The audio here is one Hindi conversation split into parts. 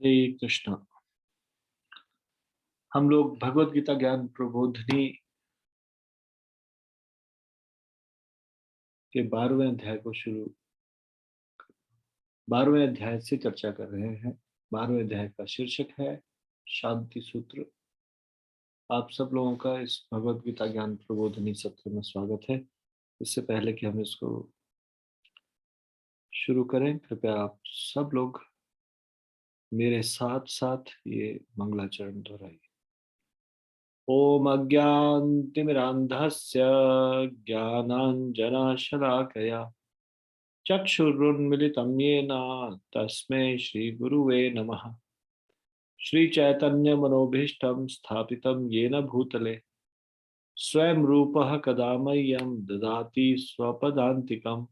हरे कृष्णा। हम लोग भगवत गीता ज्ञान प्रबोधिनी के 12वें अध्याय को 12वें अध्याय से चर्चा कर रहे हैं। 12वें अध्याय का शीर्षक है शांति सूत्र। आप सब लोगों का इस भगवत गीता ज्ञान प्रबोधिनी सत्र में स्वागत है। इससे पहले कि हम इसको शुरू करें, कृपया आप सब लोग मेरे साथ साथ ये मंगलाचरण दोहराइए। ओम अज्ञानतिमिरान्धस्य ज्ञानाञ्जनशलाकया चक्षुरुन्मिलितं येन तस्मै श्रीगुरुवे नमः। श्रीचैतन्यमनोभीष्टं स्थापितं येन भूतले स्वयं रूपः कदा मह्यं ददाति स्वपदान्तिकम्।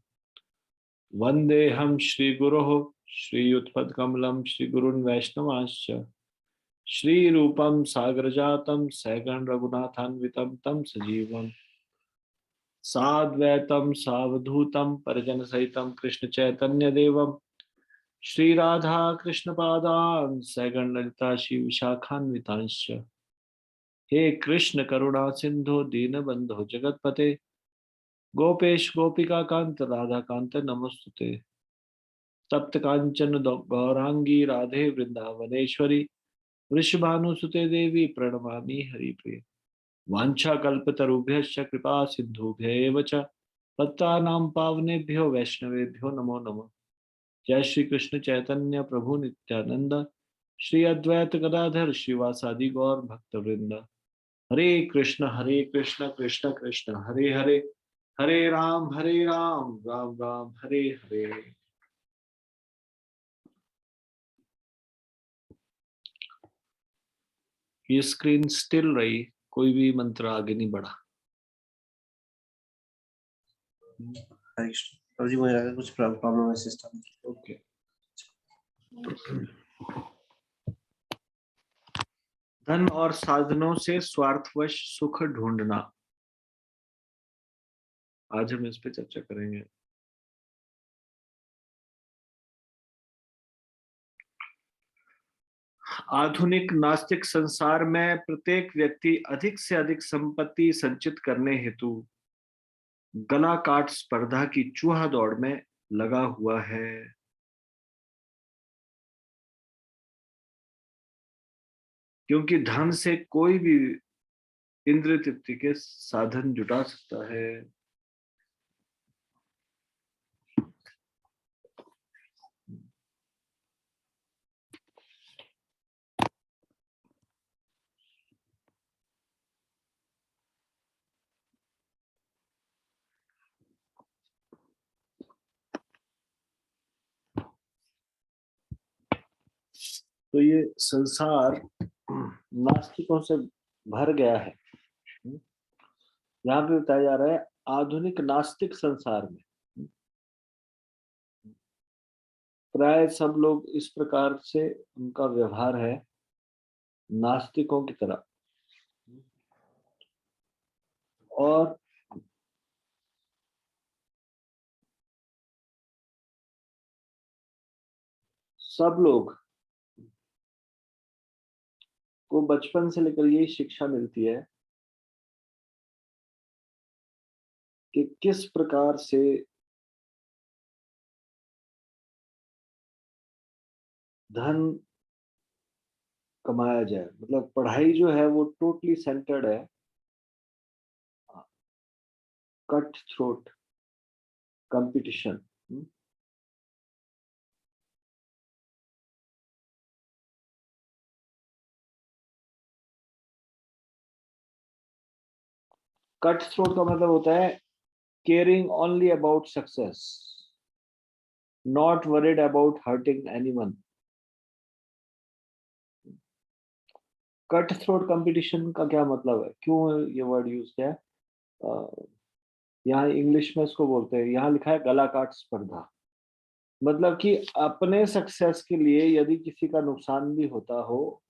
वन्देऽहं श्रीगुरोः श्रीयुतपदकमलं श्रीगुरून् वैष्णवांश्च श्रीरूपं सागरजातं सहगण रघुनाथान्वितं तं सजीवम् साद्वैतं सावधूतं परिजनसहितं कृष्ण चैतन्य देवं श्री राधा कृष्ण पादान सहगण ललिता श्री विशाखान्वितांश्च। हे कृष्ण करुणा सिंधु दीनबंधो जगतपते गोपेश गोपिका कांत राधा कांत नमस्तुते। तप्त कांचन गौरांगी राधे वृंदावनेश्वरी वृषभानुसुते देवी प्रणमामि हरिप्रिय। वाञ्छाकल्पतरुभ्यश्च कृपा सिन्धुभ्यैव च पत्तानां पावनेभ्यो वैष्णवेभ्यो नमो नमः। जय श्री कृष्ण चैतन्य प्रभु नित्यानंद श्री अद्वैत गदाधर श्रीवासादि गौर भक्तवृंद। हरे कृष्ण कृष्ण कृष्ण हरे हरे हरे राम राम राम हरे हरे। ये स्क्रीन स्टिल रही, कोई भी मंत्र आगे नहीं बढ़ा। जी मुझे लगा कुछ प्रॉब्लम है सिस्टम। ओके। धन और साधनों से स्वार्थवश सुख ढूंढना, आज हम इस पे चर्चा करेंगे। आधुनिक नास्तिक संसार में प्रत्येक व्यक्ति अधिक से अधिक संपत्ति संचित करने हेतु गला काट स्पर्धा की चूहा दौड़ में लगा हुआ है। क्योंकि धन से कोई भी इंद्रिय तृप्ति के साधन जुटा सकता है। तो ये संसार नास्तिकों से भर गया है। यहाँ पे बताया जा रहा है आधुनिक नास्तिक संसार में प्राय सब लोग इस प्रकार से उनका व्यवहार है नास्तिकों की तरह। और सब लोग को बचपन से लेकर यही शिक्षा मिलती है कि किस प्रकार से धन कमाया जाए। मतलब पढ़ाई जो है वो टोटली सेंटर्ड है cut throat competition. Cut throat का मतलब होता है caring only about success, not worried about hurting anyone. Cut throat competition का क्या मतलब है, क्यों ये वर्ड यूज किया है? यहाँ इंग्लिश में इसको बोलते हैं, यहाँ लिखा है गला काट स्पर्धा। मतलब कि अपने सक्सेस के लिए यदि किसी का नुकसान भी होता हो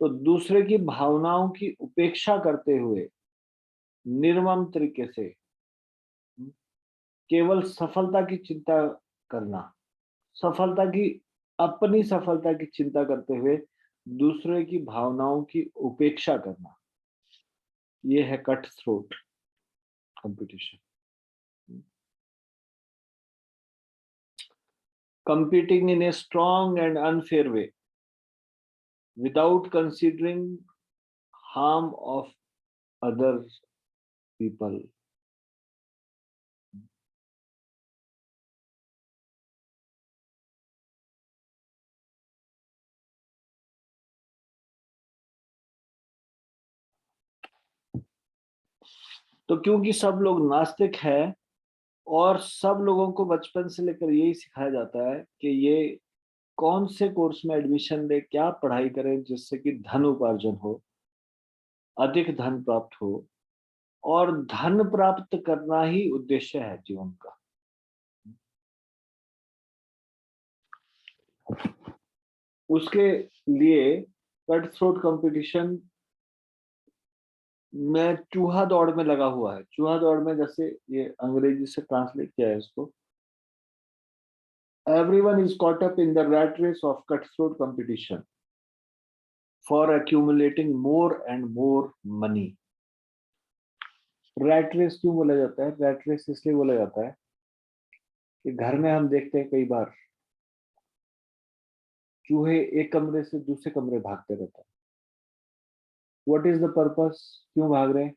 तो दूसरे की भावनाओं की उपेक्षा करते हुए निर्मम तरीके से केवल सफलता की चिंता करना, सफलता की अपनी सफलता की चिंता करते हुए दूसरे की भावनाओं की उपेक्षा करना, ये है cut throat competition. Competing in a strong and unfair way without considering harm of other people. तो क्योंकि सब लोग नास्तिक हैं और सब लोगों को बचपन से लेकर यही सिखाया जाता है कि ये कौन से कोर्स में एडमिशन ले, क्या पढ़ाई करें जिससे कि धन उपार्जन हो, अधिक धन प्राप्त हो, और धन प्राप्त करना ही उद्देश्य है जीवन का। उसके लिए कट थ्रोट कंपटीशन में चूहा दौड़ में लगा हुआ है। चूहा दौड़ में, जैसे ये अंग्रेजी से ट्रांसलेट किया है इसको, everyone is caught up in the rat race of cutthroat competition for accumulating more and more money. Rat race क्यों बोला जाता है? रैट रेस इसलिए बोला जाता है कि घर में हम देखते हैं कई बार चूहे एक कमरे से दूसरे कमरे भागते रहते हैं। What is the purpose? क्यों भाग रहे हैं?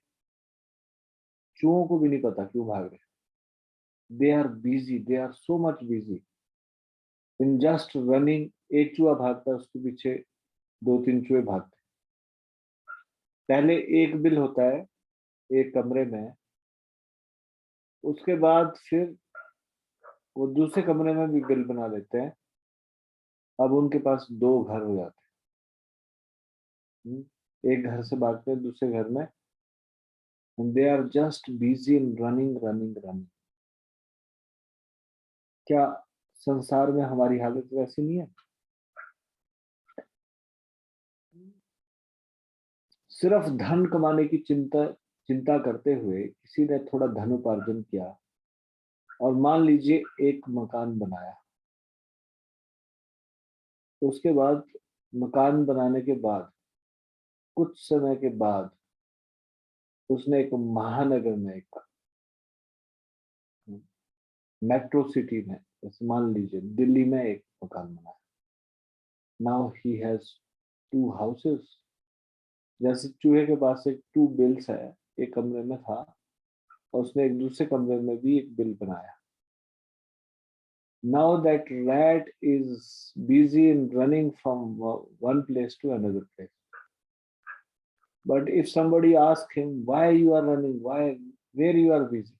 चूहों को भी नहीं पता क्यों भाग रहे हैं। They are busy, they are so much busy in just running. एक चूहा भागता है, उसके पीछे दो तीन चूहे भागते हैं। पहले एक बिल होता है एक कमरे में, उसके बाद फिर वो दूसरे कमरे में भी बिल बना लेते हैं। अब उनके पास दो घर हो जाते हैं। एक घर से भागते हैं दूसरे घर में, and they are just busy in running. क्या संसार में हमारी हालत वैसी नहीं है? सिर्फ धन कमाने की चिंता करते हुए किसी ने थोड़ा धन उपार्जन किया और मान लीजिए एक मकान बनाया। उसके बाद मकान बनाने के बाद कुछ समय के बाद उसने एक महानगर में, एक मेट्रो सिटी में, जैसे मान लीजिए दिल्ली में एक मकान बनाया। Now he has to houses. जैसे चूहे के पास एक टू बिल्स है, एक कमरे में था और उसने एक दूसरे कमरे में भी एक बिल बनाया। Now that rat is busy in running from one place to another place. But if somebody asks him why you are running, where you are busy,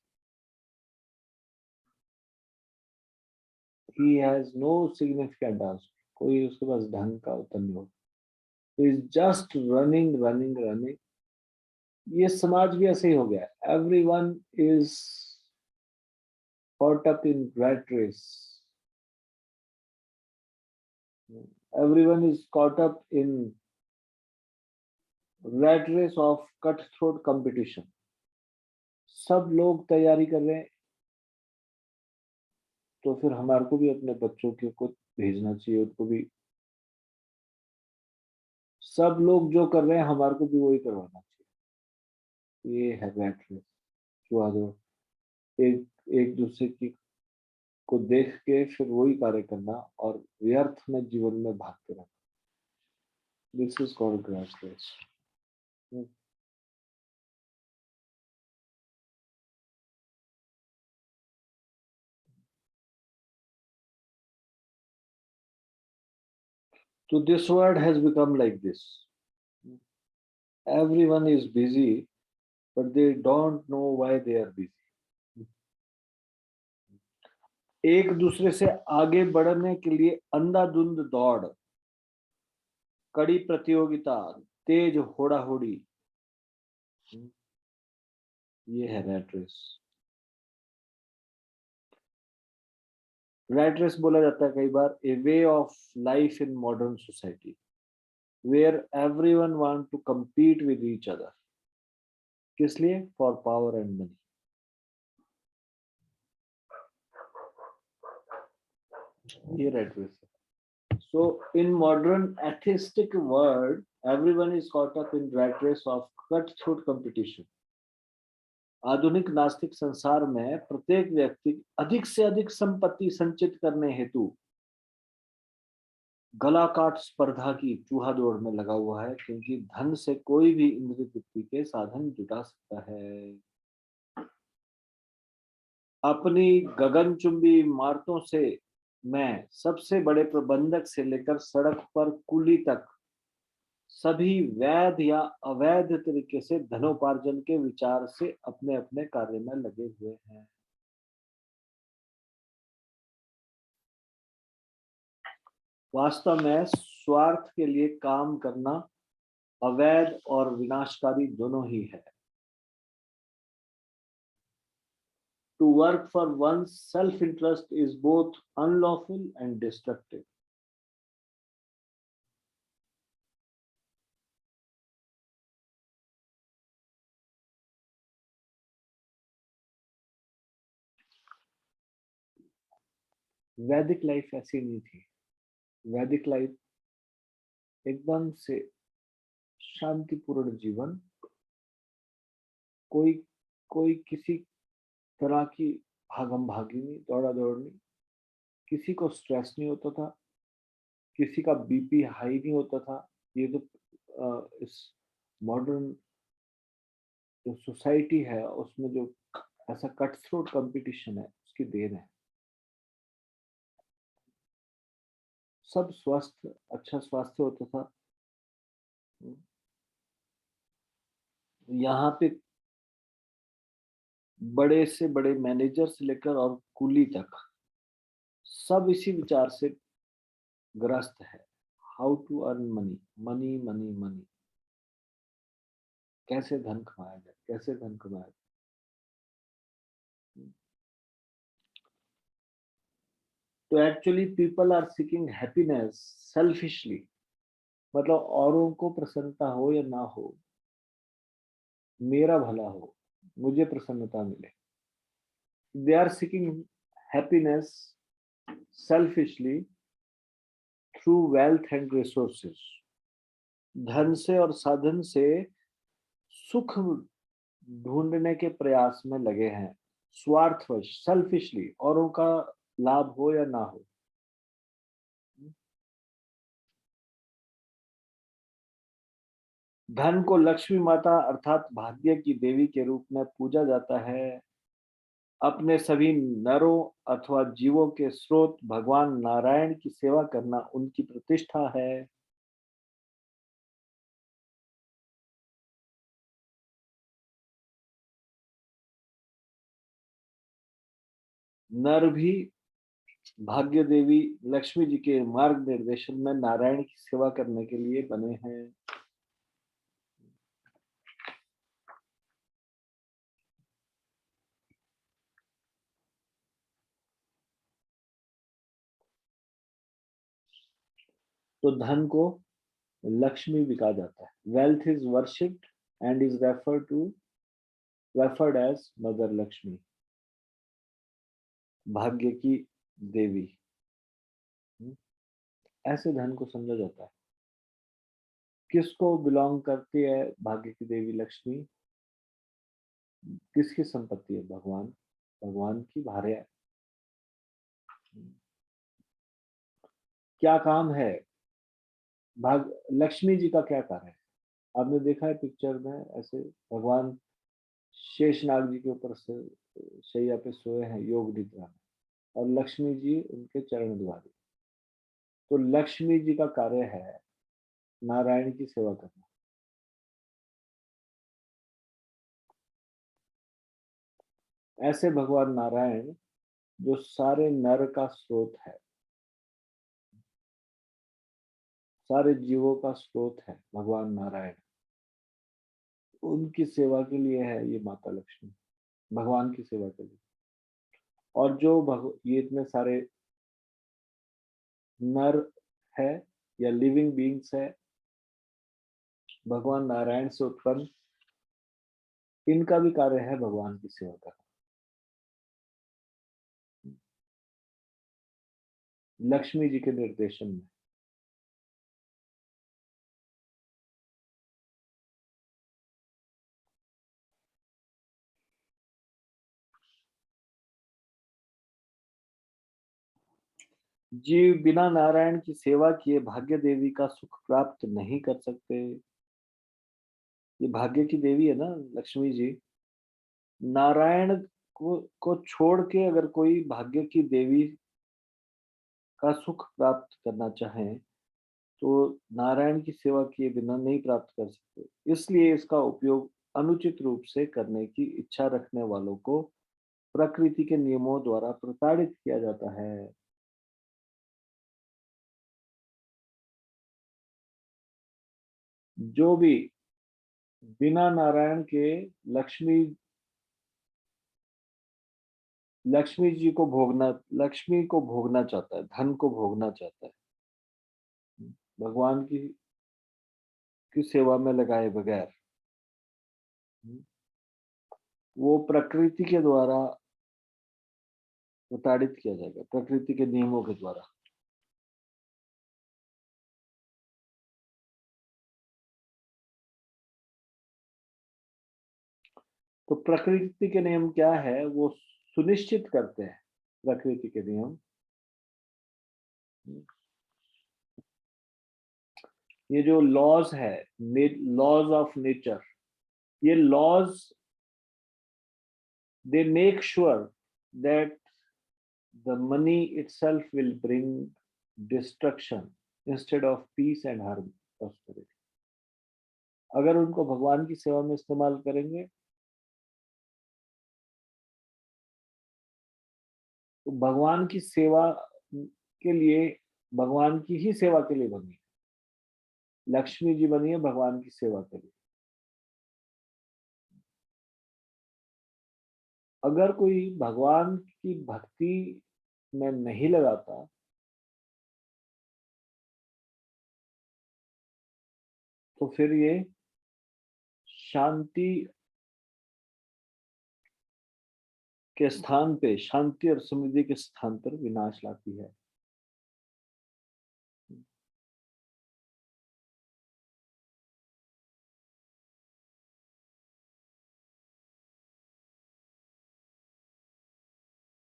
he has no significant answer. कोई उसके पास ढंग का उत्तर नहीं होगा। He is just running. ये समाज भी ऐसे ही हो गया है। Everyone is caught up in rat race. Everyone is caught up in rat race of cutthroat competition. सब लोग तैयारी कर रहे हैं, तो फिर हमारे को भी अपने बच्चों को भेजना चाहिए, उनको भी। सब लोग जो कर रहे हैं हमारे को भी वही करवाना चाहिए। ये है रैट रेस। जो एक एक दूसरे की को देख के फिर वही कार्य करना और व्यर्थ में जीवन में भागते रहना। This is called rat race. So this word has become like this. Everyone is busy, but they don't know why they are busy. एक दूसरे से आगे बढ़ने के लिए अंधाधुंध दौड़, कड़ी प्रतियोगिता, तेज होड़ा-होड़ी, ये है रैट रेस। रैट रेस बोला जाता है कई बार a way of life in modern society where everyone want to compete with each other. किस लिए? For power and money. ये रैट रेस है। So in modern atheistic world, everyone is caught up in rat race of cutthroat competition. आधुनिक नास्तिक संसार में प्रत्येक व्यक्ति अधिक से अधिक संपत्ति संचित करने हेतु गला काट स्पर्धा की चूहा दौड़ में लगा हुआ है, क्योंकि धन से कोई भी इंद्रिय तृप्ति के साधन जुटा सकता है। अपनी गगनचुंबी इमारतों से मैं सबसे बड़े प्रबंधक से लेकर सड़क पर कुली तक सभी वैध या अवैध तरीके से धनोपार्जन के विचार से अपने अपने कार्य में लगे हुए हैं। वास्तव में स्वार्थ के लिए काम करना अवैध और विनाशकारी दोनों ही है। To work for one's self-interest is both unlawful and destructive. वैदिक लाइफ ऐसी नहीं थी। वैदिक लाइफ एकदम से शांतिपूर्ण जीवन, कोई कोई किसी तरह की भागम भागी नहीं, दौड़ा दौड़ नहीं, किसी को स्ट्रेस नहीं होता था, किसी का बीपी हाई नहीं होता था। ये तो इस मॉडर्न जो सोसाइटी है उसमें जो ऐसा कट थ्रोट कंपटीशन है उसकी देन है। सब स्वस्थ, अच्छा स्वास्थ्य होता था। यहाँ पे बड़े से बड़े मैनेजर से लेकर और कुली तक सब इसी विचार से ग्रस्त है। How to earn money, money money money, कैसे धन कमाया जाए, कैसे धन कमाया जाए। तो actually people are seeking happiness selfishly, मतलब औरों को प्रसन्नता हो या ना हो, मेरा भला हो, मुझे प्रसन्नता मिले। They are seeking happiness selfishly through wealth and resources. धन से और साधन से सुख ढूंढने के प्रयास में लगे हैं, स्वार्थवश, सेल्फिशली, औरों का लाभ हो या ना हो। धन को लक्ष्मी माता अर्थात भाग्य की देवी के रूप में पूजा जाता है। अपने सभी नरों अथवा जीवों के स्रोत भगवान नारायण की सेवा करना उनकी प्रतिष्ठा है। नर भी भाग्य देवी लक्ष्मी जी के मार्ग निर्देशन में नारायण की सेवा करने के लिए बने हैं। तो धन को लक्ष्मी भी कहा जाता है। Wealth is worshipped and is referred as mother Lakshmi, भाग्य की देवी। ऐसे धन को समझा जाता है। किसको बिलोंग करती है भाग्य की देवी लक्ष्मी? किसकी संपत्ति है? भगवान, भगवान की भार्या है। क्या काम है भाग लक्ष्मी जी का? क्या कार्य है? आपने देखा है पिक्चर में, ऐसे भगवान शेषनाग जी के ऊपर से शैया पे सोए हैं योग निद्रा में, और लक्ष्मी जी उनके चरण द्वारी। तो लक्ष्मी जी का कार्य है नारायण की सेवा करना। ऐसे भगवान नारायण जो सारे नर का स्रोत है, सारे जीवों का स्रोत है, भगवान नारायण, उनकी सेवा के लिए है ये माता लक्ष्मी, भगवान की सेवा के लिए। और जो ये इतने सारे नर है या लिविंग बीइंग्स है भगवान नारायण से उत्पन्न, इनका भी कार्य है भगवान की सेवा करना। लक्ष्मी जी के निर्देशन में जीव बिना नारायण की सेवा किए भाग्य देवी का सुख प्राप्त नहीं कर सकते। ये भाग्य की देवी है ना, लक्ष्मी जी। नारायण को छोड़ के अगर कोई भाग्य की देवी का सुख प्राप्त करना चाहे, तो नारायण की सेवा किए बिना नहीं प्राप्त कर सकते। इसलिए इसका उपयोग अनुचित रूप से करने की इच्छा रखने वालों को प्रकृति के नियमों द्वारा प्रताड़ित किया जाता है। जो भी बिना नारायण के लक्ष्मी लक्ष्मी जी को भोगना लक्ष्मी को भोगना चाहता है, धन को भोगना चाहता है, भगवान की सेवा में लगाए बगैर, वो प्रकृति के द्वारा प्रताड़ित किया जाएगा, प्रकृति के नियमों के द्वारा। तो प्रकृति के नियम क्या है, वो सुनिश्चित करते हैं। प्रकृति के नियम, ये जो लॉज है, लॉज ऑफ नेचर, ये laws they make sure that the money itself will bring destruction instead of peace and prosperity। अगर उनको भगवान की सेवा में इस्तेमाल करेंगे, तो भगवान की सेवा के लिए, भगवान की ही सेवा के लिए बनी है। लक्ष्मी जी बनी है भगवान की सेवा के लिए। अगर कोई भगवान की भक्ति में नहीं लगाता, तो फिर ये शांति के स्थान पे, शांति और समृद्धि के स्थान पर विनाश लाती है।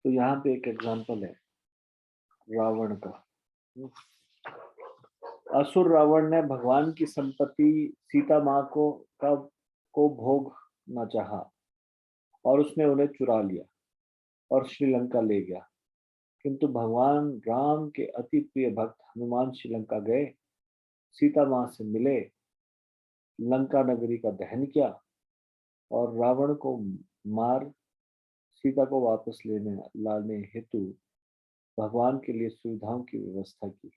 तो यहाँ पे एक एग्जांपल है रावण का। असुर रावण ने भगवान की संपत्ति सीता माँ को भोगना चाहा, और उसने उन्हें चुरा लिया और श्रीलंका ले गया। किंतु भगवान राम के अति प्रिय भक्त हनुमान श्रीलंका गए, सीता माँ से मिले, लंका नगरी का दहन किया और रावण को मार सीता को वापस लाने हेतु भगवान के लिए सुविधाओं की व्यवस्था की।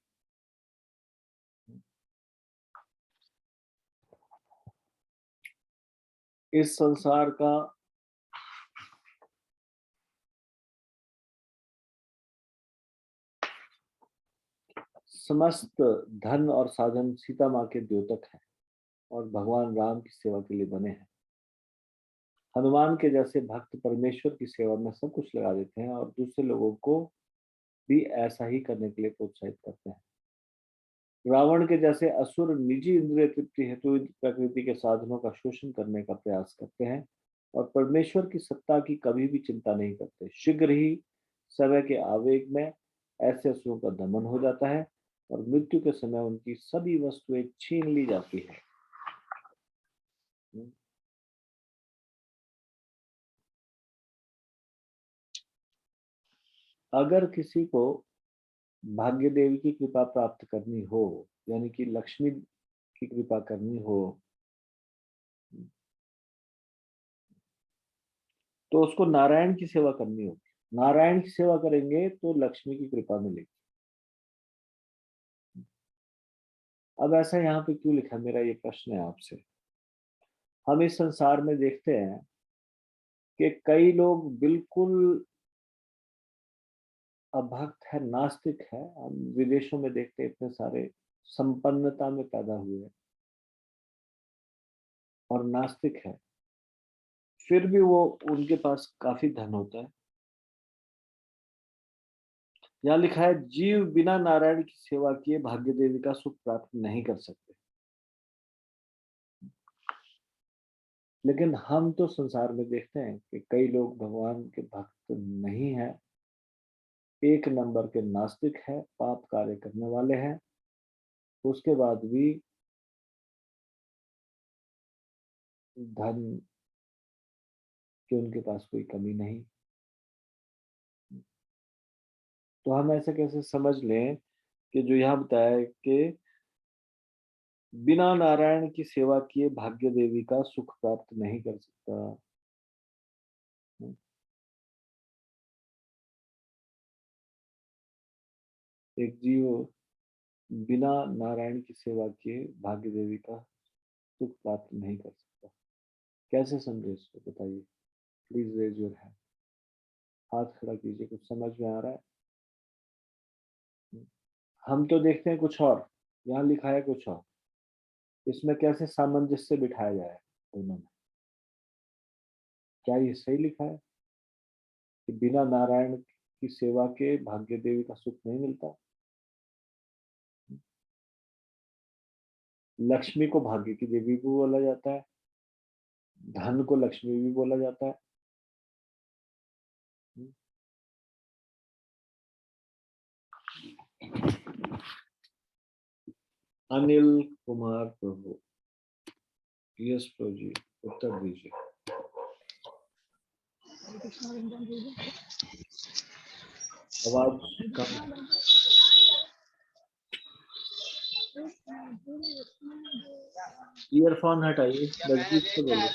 इस संसार का समस्त धन और साधन सीता माँ के द्योतक है और भगवान राम की सेवा के लिए बने हैं। हनुमान के जैसे भक्त परमेश्वर की सेवा में सब कुछ लगा देते हैं और दूसरे लोगों को भी ऐसा ही करने के लिए प्रोत्साहित करते हैं। रावण के जैसे असुर निजी इंद्रिय तृप्ति हेतु प्रकृति के साधनों का शोषण करने का प्रयास करते हैं और परमेश्वर की सत्ता की कभी भी चिंता नहीं करते। शीघ्र ही समय के आवेग में ऐसे असुरों का दमन हो जाता है और मृत्यु के समय उनकी सभी वस्तुएं छीन ली जाती है। अगर किसी को भाग्य देवी की कृपा प्राप्त करनी हो, यानी कि लक्ष्मी की कृपा करनी हो, तो उसको नारायण की सेवा करनी होगी। नारायण की सेवा करेंगे तो लक्ष्मी की कृपा मिलेगी। अब ऐसा यहाँ पे क्यों लिखा, मेरा ये प्रश्न है आपसे। हम इस संसार में देखते हैं कि कई लोग बिल्कुल अभक्त है, नास्तिक है। हम विदेशों में देखते हैं इतने सारे संपन्नता में पैदा हुए और नास्तिक है, फिर भी वो उनके पास काफी धन होता है। यहाँ लिखा है जीव बिना नारायण की सेवा किए भाग्य देवी का सुख प्राप्त नहीं कर सकते। लेकिन हम तो संसार में देखते हैं कि कई लोग भगवान के भक्त नहीं हैं, एक नंबर के नास्तिक है, पाप कार्य करने वाले हैं, उसके बाद भी धन की उनके पास कोई कमी नहीं। तो हम ऐसे कैसे समझ लें कि जो यहाँ बताया है कि बिना नारायण की सेवा किए भाग्य देवी का सुख प्राप्त नहीं कर सकता। एक जीव बिना नारायण की सेवा किए भाग्य देवी का सुख प्राप्त नहीं कर सकता। कैसे समझे इसको बताइए? प्लीज रेज योर हैंड, हाथ खड़ा कीजिए। कुछ समझ में आ रहा है? हम तो देखते हैं कुछ और, यहाँ लिखा है कुछ और। इसमें कैसे सामंजस्य बिठाया जाए दोनों में? क्या ये सही लिखा है कि बिना नारायण की सेवा के भाग्य देवी का सुख नहीं मिलता? लक्ष्मी को भाग्य की देवी भी बोला जाता है, धन को लक्ष्मी भी बोला जाता है। अनिल कुमार प्रभु, यस प्रभु जी, उत्तर दीजिए। आवाज कम, ईयरफोन हटाइए, नजदीक से बोलिए।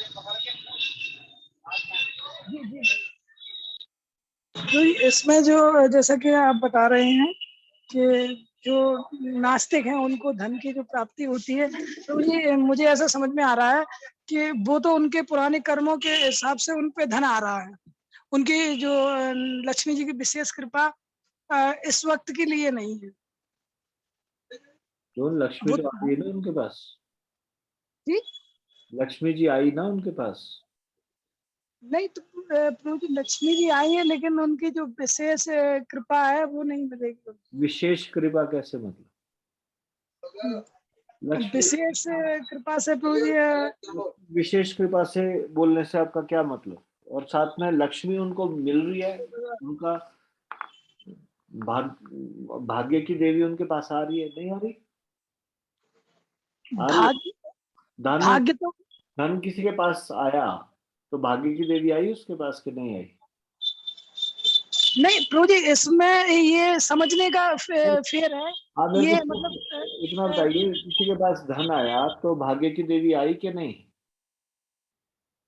तो इसमें जो जैसा कि आप बता रहे हैं कि जो नास्तिक हैं उनको धन की जो प्राप्ति होती है, तो ये मुझे ऐसा समझ में आ रहा है कि वो तो उनके पुराने कर्मों के हिसाब से उन पे धन आ रहा है। उनकी जो लक्ष्मी जी की विशेष कृपा इस वक्त के लिए नहीं है। जो लक्ष्मी तो आई ना उनके पास, जी लक्ष्मी जी आई ना उनके पास। नहीं तो प्रभु जी लक्ष्मी जी आई है, लेकिन उनकी जो विशेष कृपा है वो नहीं मिलेगी। विशेष कृपा कैसे मतलब? लक्ष्मी विशेष कृपा से प्रभु जी विशेष कृपा से बोलने से आपका क्या मतलब? और साथ में लक्ष्मी उनको मिल रही है, उनका भाग्य की देवी उनके पास आ रही है, नहीं आ रही? आ रही है। भाग्य धन भाग्य तो धन किसी के पास आया तो भाग्य की देवी आई उसके पास कि नहीं आई? नहीं प्रभु जी, इसमें ये समझने का फेर है। आप मेरे ये को मतलब इतना बताइए, किसी के पास धन आया तो भाग्य की देवी आई कि नहीं?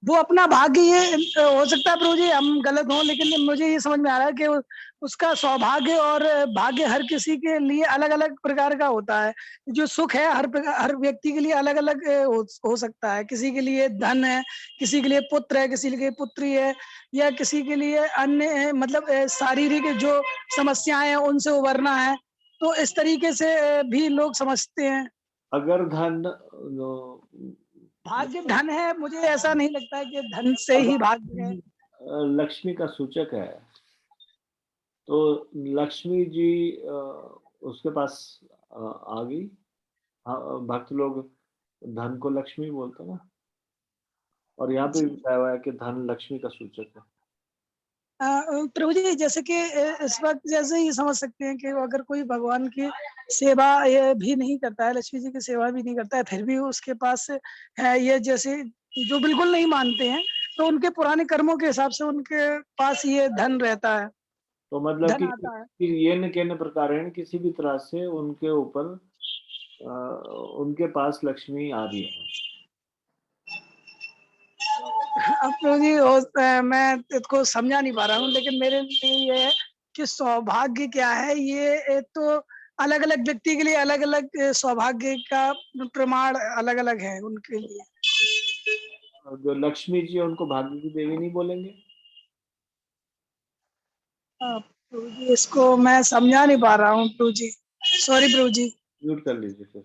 वो अपना भाग्य, ये हो सकता है प्रभु जी हम गलत हों, लेकिन मुझे ये समझ में आ रहा है कि उसका सौभाग्य और भाग्य हर किसी के लिए अलग अलग प्रकार का होता है। जो सुख है हर व्यक्ति के लिए अलग अलग हो सकता है। किसी के लिए धन है, किसी के लिए पुत्र है, किसी के लिए पुत्री है, या किसी के लिए अन्य मतलब शारीरिक जो समस्याएं हैं उनसे उबरना है। तो इस तरीके से भी लोग समझते हैं। अगर धन भाग्य धन है, मुझे ऐसा नहीं लगता है कि धन से ही भाग्य है। लक्ष्मी का सूचक है तो लक्ष्मी जी उसके पास आ गई। हाँ, भक्त लोग धन को लक्ष्मी बोलते ना, और यहाँ पे भी बताया हुआ है कि धन लक्ष्मी का सूचक है। प्रभु जी जैसे कि इस वक्त जैसे ही समझ सकते हैं कि अगर कोई भगवान की सेवा ये भी नहीं करता है, लक्ष्मी जी की सेवा भी नहीं करता है, फिर भी उसके पास है ये, जैसे जो बिल्कुल नहीं मानते हैं तो उनके पुराने कर्मों के हिसाब से उनके पास ये धन रहता है, तो मतलब धन आता है। कि ये न कहने प्रकार है किसी भी तरह से उनके ऊपर उनके पास लक्ष्मी आ रही है। अब प्रभु जी मैं इसको समझा नहीं पा रहा हूँ, लेकिन मेरे लिए ये है कि सौभाग्य क्या है, ये तो अलग अलग व्यक्ति के लिए अलग अलग सौभाग्य का प्रमाण अलग अलग है उनके लिए। और जो लक्ष्मी जी है उनको भाग्य की देवी नहीं बोलेंगे? प्रभु जी इसको मैं समझा नहीं पा रहा हूँ प्रभु जी, सॉरी प्रभु जी। म्यूट कर लीजिए फिर।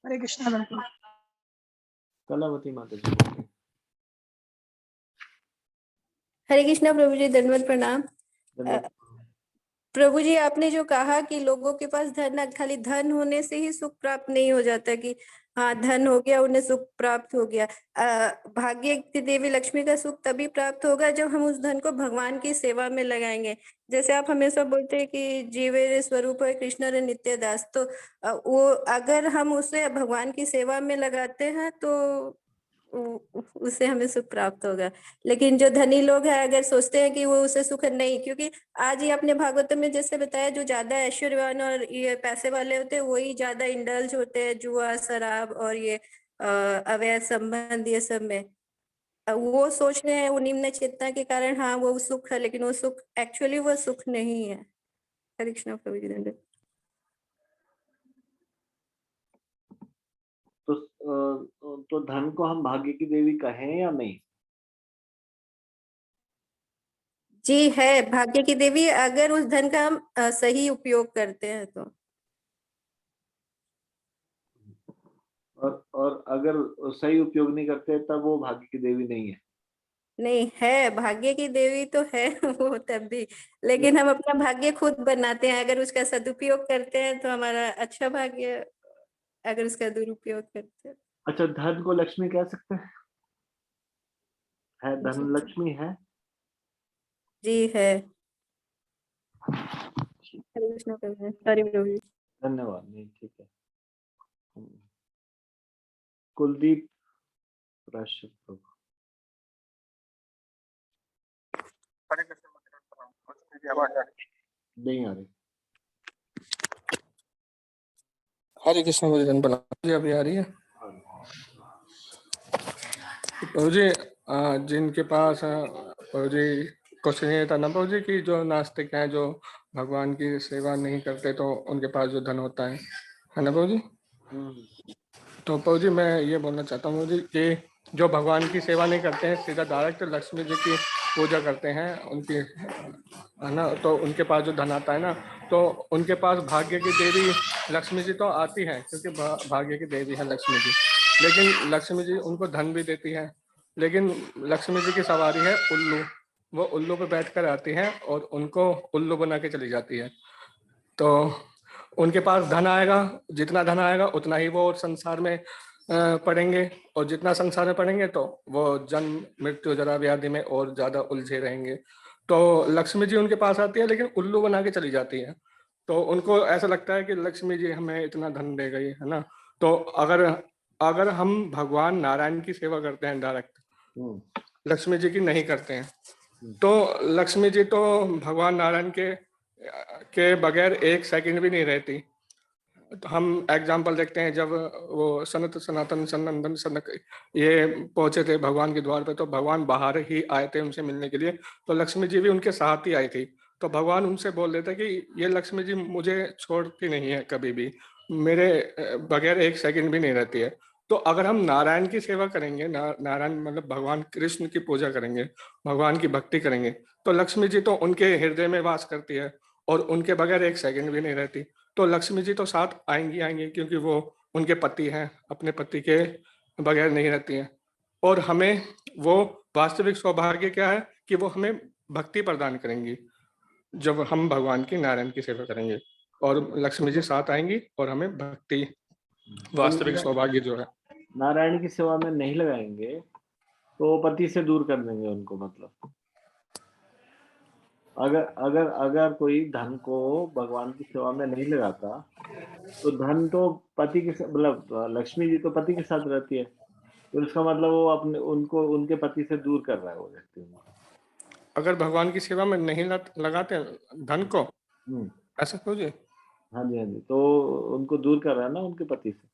हरे कृष्णा प्रभु। कलावती माता जी बोलिए। हरे कृष्णा प्रभु जी, दंडवत प्रणाम। धन्यवाद। प्रभु जी आपने जो कहा कि लोगों के पास धन, खाली धन होने से ही सुख प्राप्त नहीं हो जाता, कि हाँ, धन हो गया, उन्हें सुख प्राप्त हो गया। भाग्य की देवी लक्ष्मी का सुख तभी प्राप्त होगा जब हम उस धन को भगवान की सेवा में लगाएंगे। जैसे आप हमेशा बोलते हैं कि जीवे रे स्वरूप है कृष्ण रे नित्य दास, तो वो अगर हम उसे भगवान की सेवा में लगाते हैं तो उससे हमें सुख प्राप्त होगा। लेकिन जो धनी लोग हैं अगर सोचते हैं कि वो उसे सुख नहीं, क्योंकि आज ही आपने भागवत में जैसे बताया, जो ज्यादा ऐश्वर्यवान और ये पैसे वाले होते हैं वही ज्यादा इंडल्ज होते हैं जुआ, शराब और ये अवैध संबंध, ये सब में। वो सोच रहे हैं वो निम्न चेतना के कारण, हाँ वो सुख है, लेकिन वो सुख एक्चुअली वो सुख नहीं है। हरे कृष्ण प्रभु जी दंड। तो धन को हम भाग्य की देवी कहें या नहीं? जी है, भाग्य की देवी अगर उस धन का हम सही उपयोग करते हैं तो। और अगर सही उपयोग नहीं करते तब वो भाग्य की देवी नहीं है। नहीं है, भाग्य की देवी तो है वो तब भी, लेकिन हम अपना भाग्य खुद बनाते हैं। अगर उसका सदुपयोग करते हैं तो हमारा अच्छा भाग्य, अगर उसका दुरुपयोग करते हैं। अच्छा, धन को लक्ष्मी कह सकते हैं? है धन जी लक्ष्मी है? जी है। हरे कृष्ण प्रभु जी, सॉरी प्रभु जी। धन्यवाद। नहीं, ठीक है। कुलदीप राशिद प्रभु। नहीं आ रही। हरे कृष्ण भजन बना जी, अभी आ रही है प्रभु जी। जिनके पास प्रभु जी क्वेश्चन ये था ना प्रभु जी कि जो नास्तिक हैं, जो भगवान की सेवा नहीं करते, तो उनके पास जो धन होता है ना प्रभु जी। तो प्रभु जी मैं ये बोलना चाहता हूँ प्रभु जी कि जो भगवान की सेवा नहीं करते हैं, सीधा डायरेक्ट लक्ष्मी जी की पूजा करते हैं, उनकी है ना, तो उनके पास जो धन आता है ना, तो उनके पास भाग्य की देवी लक्ष्मी जी तो आती है, क्योंकि भाग्य की देवी है लक्ष्मी जी। लेकिन लक्ष्मी जी उनको धन भी देती है, लेकिन लक्ष्मी जी की सवारी है उल्लू। वो उल्लू पे बैठकर आती है और उनको उल्लू बना के चली जाती है। तो उनके पास धन आएगा, जितना धन आएगा उतना ही वो संसार में पढ़ेंगे, और जितना संसार में पढ़ेंगे तो वो जन्म मृत्यु जरा व्याधि में और ज्यादा उलझे रहेंगे। तो लक्ष्मी जी उनके पास आती है, लेकिन उल्लू बना के चली जाती है। तो उनको ऐसा लगता है कि लक्ष्मी जी हमें इतना धन दे गई, है ना। तो अगर अगर हम भगवान नारायण की सेवा करते हैं डायरेक्ट, लक्ष्मी जी की नहीं करते हैं, तो लक्ष्मी जी तो भगवान नारायण के बगैर एक सेकंड भी नहीं रहती। तो हम एग्जाम्पल देखते हैं, जब वो सनातन सनंदन सनक ये पहुंचे थे भगवान के द्वार पे, तो भगवान बाहर ही आए थे उनसे मिलने के लिए, तो लक्ष्मी जी भी उनके साथ ही आई थी। तो भगवान उनसे बोल रहे थे कि ये लक्ष्मी जी मुझे छोड़ती नहीं है कभी भी, मेरे बगैर एक सेकंड भी नहीं रहती है। तो अगर हम नारायण की सेवा करेंगे, नारायण मतलब भगवान कृष्ण की पूजा करेंगे, भगवान की भक्ति करेंगे, तो लक्ष्मी जी तो उनके हृदय में वास करती है और उनके बगैर एक सेकंड भी नहीं रहती। तो लक्ष्मी जी तो साथ आएंगी आएंगी, क्योंकि वो उनके पति हैं, अपने पति के बगैर नहीं रहती हैं। और हमें वो वास्तविक सौभाग्य क्या है कि वो हमें भक्ति प्रदान करेंगी जब हम भगवान की नारायण की सेवा करेंगे, और लक्ष्मी जी साथ आएंगी और हमें भक्ति, वास्तविक सौभाग्य जो है। नारायण की सेवा में नहीं लगाएंगे तो पति से दूर कर देंगे उनको। मतलब अगर अगर अगर कोई धन को भगवान की सेवा में नहीं लगाता, तो धन तो पति के मतलब लक्ष्मी जी तो पति के साथ रहती है, तो इसका मतलब वो अपने उनको उनके पति से दूर कर रहा है वो व्यक्ति उनको। अगर भगवान की सेवा में नहीं लगाते धन को, ऐसा सोचिए। हाँ जी, हाँ जी, तो उनको दूर कर रहा है ना उनके पति से।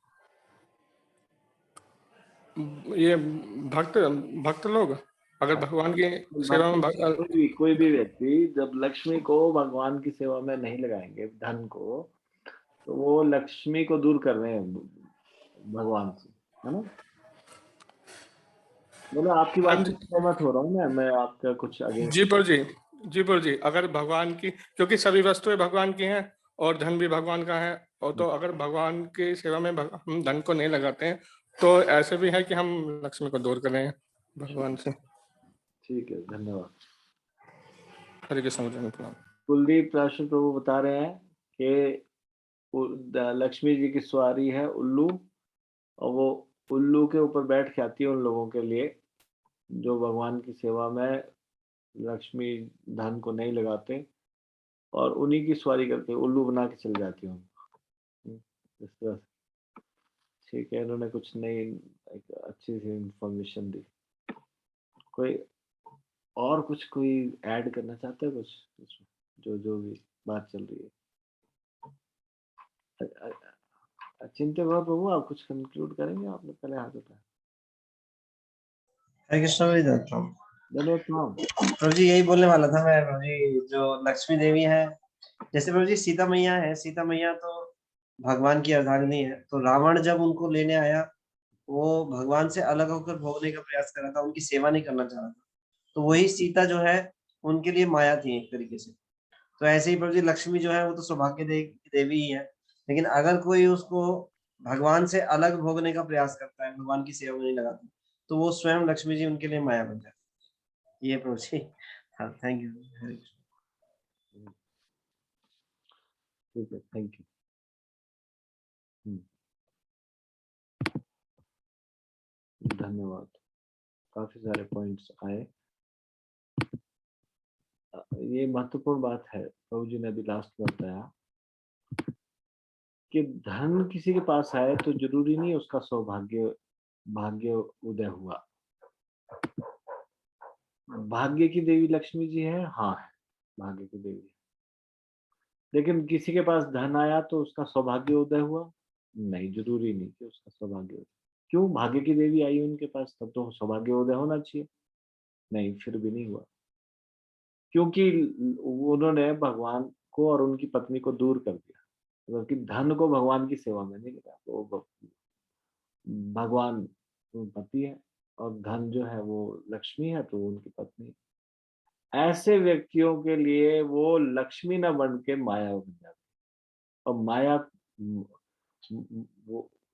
ये भक्त भक्त लोग अगर भगवान की सेवा में कोई भी व्यक्ति जब लक्ष्मी को भगवान की सेवा में नहीं लगाएंगे धन को, तो वो लक्ष्मी को दूर कर रहे हैं भगवान से, है ना। मतलब आपकी बात से सहमत हो रहा हूँ मैं आपका कुछ आगे। जी पर जी, अगर भगवान की, क्योंकि सभी वस्तुएं भगवान की हैं और धन भी भगवान का है, और तो अगर भगवान की सेवा में हम धन को नहीं लगाते हैं, तो ऐसे भी है कि हम लक्ष्मी को दूर कर रहे हैं भगवान से। ठीक है, धन्यवाद। हरे कृष्ण। कुलदीप राष्ट्र प्रभु बता रहे हैं कि लक्ष्मी जी की सवारी है उल्लू, और वो उल्लू के ऊपर बैठ के आती है उन लोगों के लिए जो भगवान की सेवा में लक्ष्मी धन को नहीं लगाते और उन्हीं की सवारी करते उल्लू बना के चल जाती है उनको। इस तरह से ठीक है, इन्होंने कुछ नई एक अच्छी सी इंफॉर्मेशन दी। कोई और कुछ कोई ऐड करना चाहते हैं कुछ इसमें? जो भी बात चल रही है। चिंते प्रभु आप कुछ कंक्लूड करेंगे? आपने पहले हाथ उठाया। हरे कृष्ण भाई दत्तम। धन्यवाद प्रणाम। प्रभु जी यही बोलने वाला था मैं, प्रभु जी जो लक्ष्मी देवी है, जैसे प्रभु जी सीता मैया है, सीता मैया तो भगवान की अर्धांगिनी है, तो रावण जब उनको लेने आया वो भगवान से अलग होकर भोगने का प्रयास कर रहा था, उनकी सेवा नहीं करना चाह रहा था, तो वही सीता जो है उनके लिए माया थी एक तरीके से। तो ऐसे ही प्रभु जी लक्ष्मी जो है वो तो सौभाग्य देवी ही है, लेकिन अगर कोई उसको भगवान से अलग भोगने का प्रयास करता है, भगवान की सेवा में नहीं लगाता, तो वो स्वयं लक्ष्मी जी उनके लिए माया बन जाती है। ये प्रभु जी। हाँ, थैंक यू। हरे कृष्ण। ठीक है, थैंक यू। धन्यवाद। काफी सारे पॉइंट्स आए। ये महत्वपूर्ण बात है, प्रभु जी ने अभी लास्ट में बताया कि धन किसी के पास आए तो जरूरी नहीं उसका भाग्य उदय हुआ। भाग्य की देवी लक्ष्मी जी है, हाँ है, भाग्य की देवी। लेकिन किसी के पास धन आया तो उसका सौभाग्य उदय हुआ? नहीं, जरूरी नहीं कि उसका सौभाग्य उदय। क्यों? भाग्य की देवी आई उनके पास, तब तो सौभाग्य उदय होना चाहिए। नहीं, फिर भी नहीं हुआ, क्योंकि उन्होंने भगवान को और उनकी पत्नी को दूर कर दिया। मतलब कि धन को भगवान की सेवा में नहीं लगा, वो भगवान पति है और धन जो है वो लक्ष्मी है, तो उनकी पत्नी। ऐसे व्यक्तियों के लिए वो लक्ष्मी न बन के माया बन जाती। और माया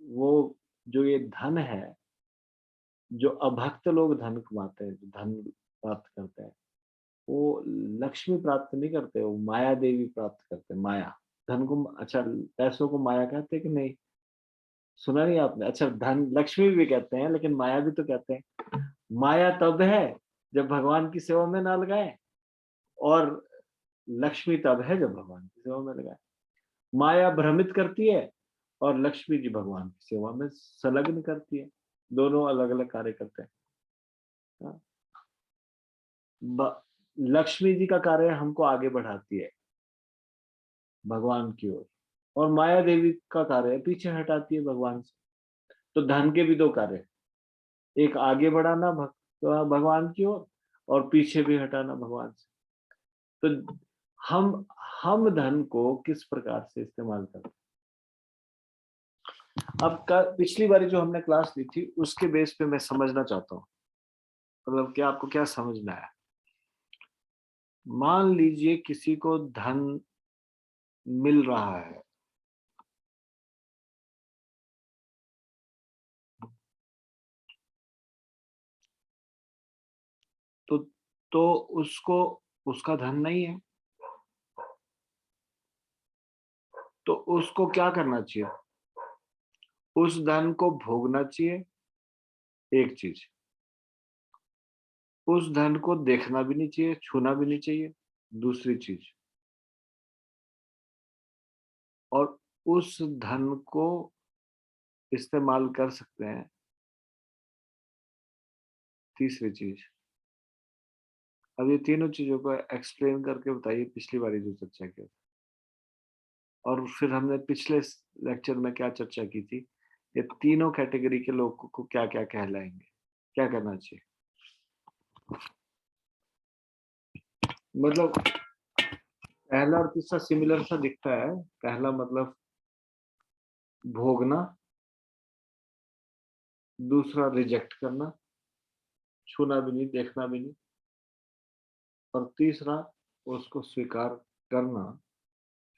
वो जो ये धन है, जो अभक्त लोग धन कमाते हैं, जो धन प्राप्त करते हैं, वो लक्ष्मी प्राप्त नहीं करते, वो माया देवी प्राप्त करते हैं। माया धन को, अच्छा पैसों को माया कहते हैं कि नहीं? सुना नहीं आपने? अच्छा, धन लक्ष्मी भी कहते हैं लेकिन माया भी तो कहते हैं। माया तब है जब भगवान की सेवा में ना लगाए, और लक्ष्मी तब है जब भगवान की सेवा में लगाए। माया भ्रमित करती है और लक्ष्मी जी भगवान की सेवा में संलग्न करती है। दोनों अलग अलग कार्य करते हैं। हाँ? लक्ष्मी जी का कार्य हमको आगे बढ़ाती है भगवान की ओर, और माया देवी का कार्य पीछे हटाती है भगवान से। तो धन के भी दो कार्य, एक आगे बढ़ाना भगवान की ओर, और पीछे भी हटाना भगवान से। तो हम धन को किस प्रकार से इस्तेमाल करते हैं? अब पिछली बारी जो हमने क्लास ली थी उसके बेस पे मैं समझना चाहता हूँ, मतलब कि आपको क्या समझ में आया। मान लीजिए किसी को धन मिल रहा है, तो उसको उसका धन नहीं है, तो उसको क्या करना चाहिए? उस धन को भोगना चाहिए, एक चीज। उस धन को देखना भी नहीं चाहिए, छूना भी नहीं चाहिए, दूसरी चीज। और उस धन को इस्तेमाल कर सकते हैं, तीसरी चीज। अब ये तीनों चीजों को एक्सप्लेन करके बताइए, पिछली बारी जो चर्चा की। और फिर हमने पिछले लेक्चर में क्या चर्चा की थी, ये तीनों कैटेगरी के लोगों को क्या क्या कहलाएंगे, क्या करना चाहिए। मतलब पहला और तीसरा सिमिलर सा दिखता है। पहला मतलब भोगना, दूसरा रिजेक्ट करना, छूना भी नहीं, देखना भी नहीं, और तीसरा उसको स्वीकार करना।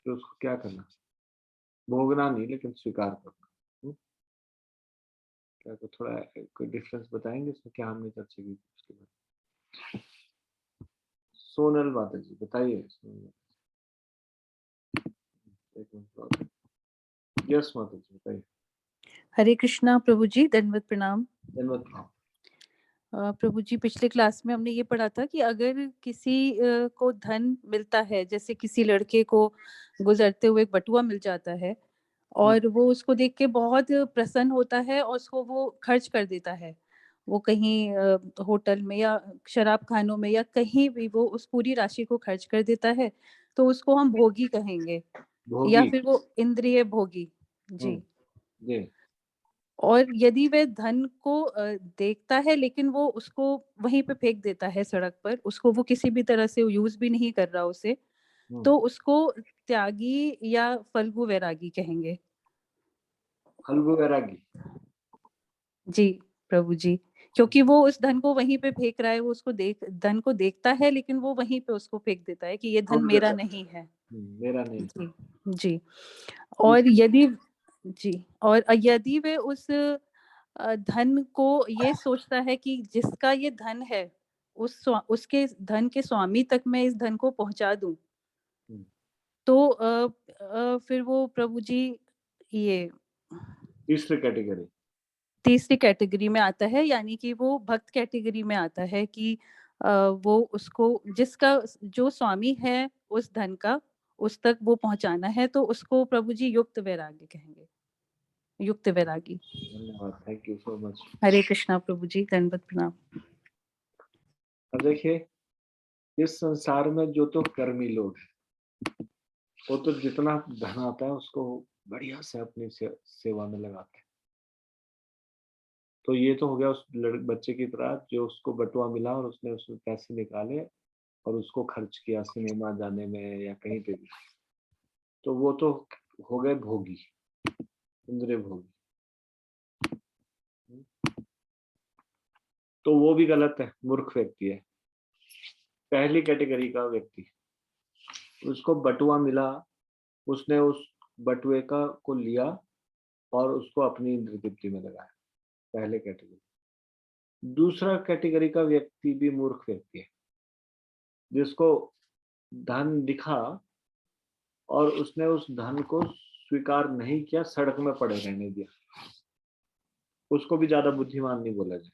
फिर उसको क्या करना? भोगना नहीं लेकिन स्वीकार करना। क्या को थोड़ा कोई डिफरेंस बताएंगे इसमें? क्या हमने चर्चा की उसके बाद? सोनल माता जी बताइए। एक मिनट, यस माता जी बताइए। हरे कृष्णा प्रभु जी, दंडवत प्रणाम। धन्यवाद प्रणाम। प्रभु जी, पिछले क्लास में हमने ये पढ़ा था कि अगर किसी को धन मिलता है, जैसे किसी लड़के को गुजरते हुए एक बटुआ मिल जाता है और वो उसको देख के बहुत प्रसन्न होता है और उसको वो खर्च कर देता है, वो कहीं होटल में या शराब खानों में या कहीं भी वो उस पूरी राशि को खर्च कर देता है, तो उसको हम भोगी कहेंगे या भोगी। फिर वो इंद्रिय भोगी। जी। जी। और यदि वह धन को देखता है लेकिन वो उसको वहीं पे फेंक देता है सड़क पर, उसको वो किसी भी तरह से यूज भी नहीं कर रहा उसे, तो उसको त्यागी या फल्गु वैरागी कहेंगे। फल्गु वैरागी। जी प्रभु जी, क्योंकि वो उस धन को वहीं पे फेंक रहा है, वो उसको धन को देखता है लेकिन वो वहीं पे उसको फेंक देता है कि ये धन छोड़ मेरा देता है। नहीं है। मेरा नहीं। जी। जी। और यदि जी, और यदि वे उस धन को ये सोचता है कि जिसका ये धन है, उसके धन के स्वामी तक मैं इस धन को पहुंचा दूं, तो फिर वो प्रभु जी ये तीसरी कैटेगरी। तीसरी कैटेगरी में आता है, यानी कि वो भक्त कैटेगरी में आता है कि वो उसको जिसका जो स्वामी है उस धन का, उस तक वो पहुंचाना है, तो उसको प्रभु जी युक्त वैरागी कहेंगे, युक्त वैरागी। धन्यवाद, थैंक यू सो मच। हरे कृष्णा प्रभु जी, दंडवत प्रणाम। अब देखिए, इस संसार में जो तो कर्मी लोग हैं, वो तो जितना धन आता है उसको बढ़िया से अपनी सेवा में लगाते हैं। तो ये तो हो गया उस बच्चे की तरह जो उसको बटुआ मिला और उसने उसमें पैसे निकाले और उसको खर्च किया सिनेमा जाने में या कहीं पे भी। तो वो तो हो गए भोगी, इंद्रिय भोगी। तो वो भी गलत है, मूर्ख व्यक्ति है। पहली कैटेगरी का व्यक्ति, उसको बटुआ मिला, उसने उस बटुए का को लिया और उसको अपनी इंद्रिय तृप्ति में लगाया, पहले कैटेगरी। दूसरा कैटेगरी का व्यक्ति भी मूर्ख व्यक्ति है, जिसको धन दिखा और उसने उस धन को स्वीकार नहीं किया, सड़क में पड़े रहने दिया। उसको भी ज्यादा बुद्धिमान नहीं बोला जाए।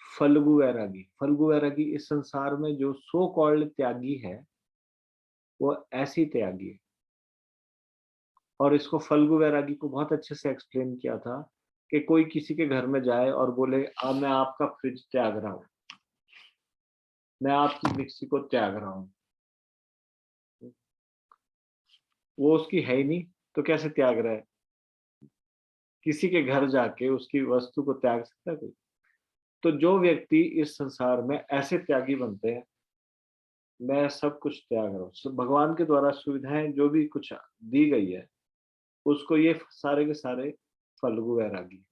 फल्गु वैरागी, फल्गु वैरागी इस संसार में जो सो कॉल्ड त्यागी है, वो ऐसी त्यागी है। और इसको फल्गु वैरागी को बहुत अच्छे से एक्सप्लेन किया था कि कोई किसी के घर में जाए और बोले मैं आपका फ्रिज त्याग रहा हूं, मैं आपकी मिक्सी को त्याग रहा हूं, वो उसकी है ही नहीं तो कैसे त्याग रहा है? किसी के घर जाके उसकी वस्तु को त्याग सकता है कोई? तो जो व्यक्ति इस संसार में ऐसे त्यागी बनते हैं, मैं सब कुछ त्याग रहा हूँ, भगवान के द्वारा सुविधाएं जो भी कुछ दी गई है, उसको ये सारे के सारे फल्गु वैरागी,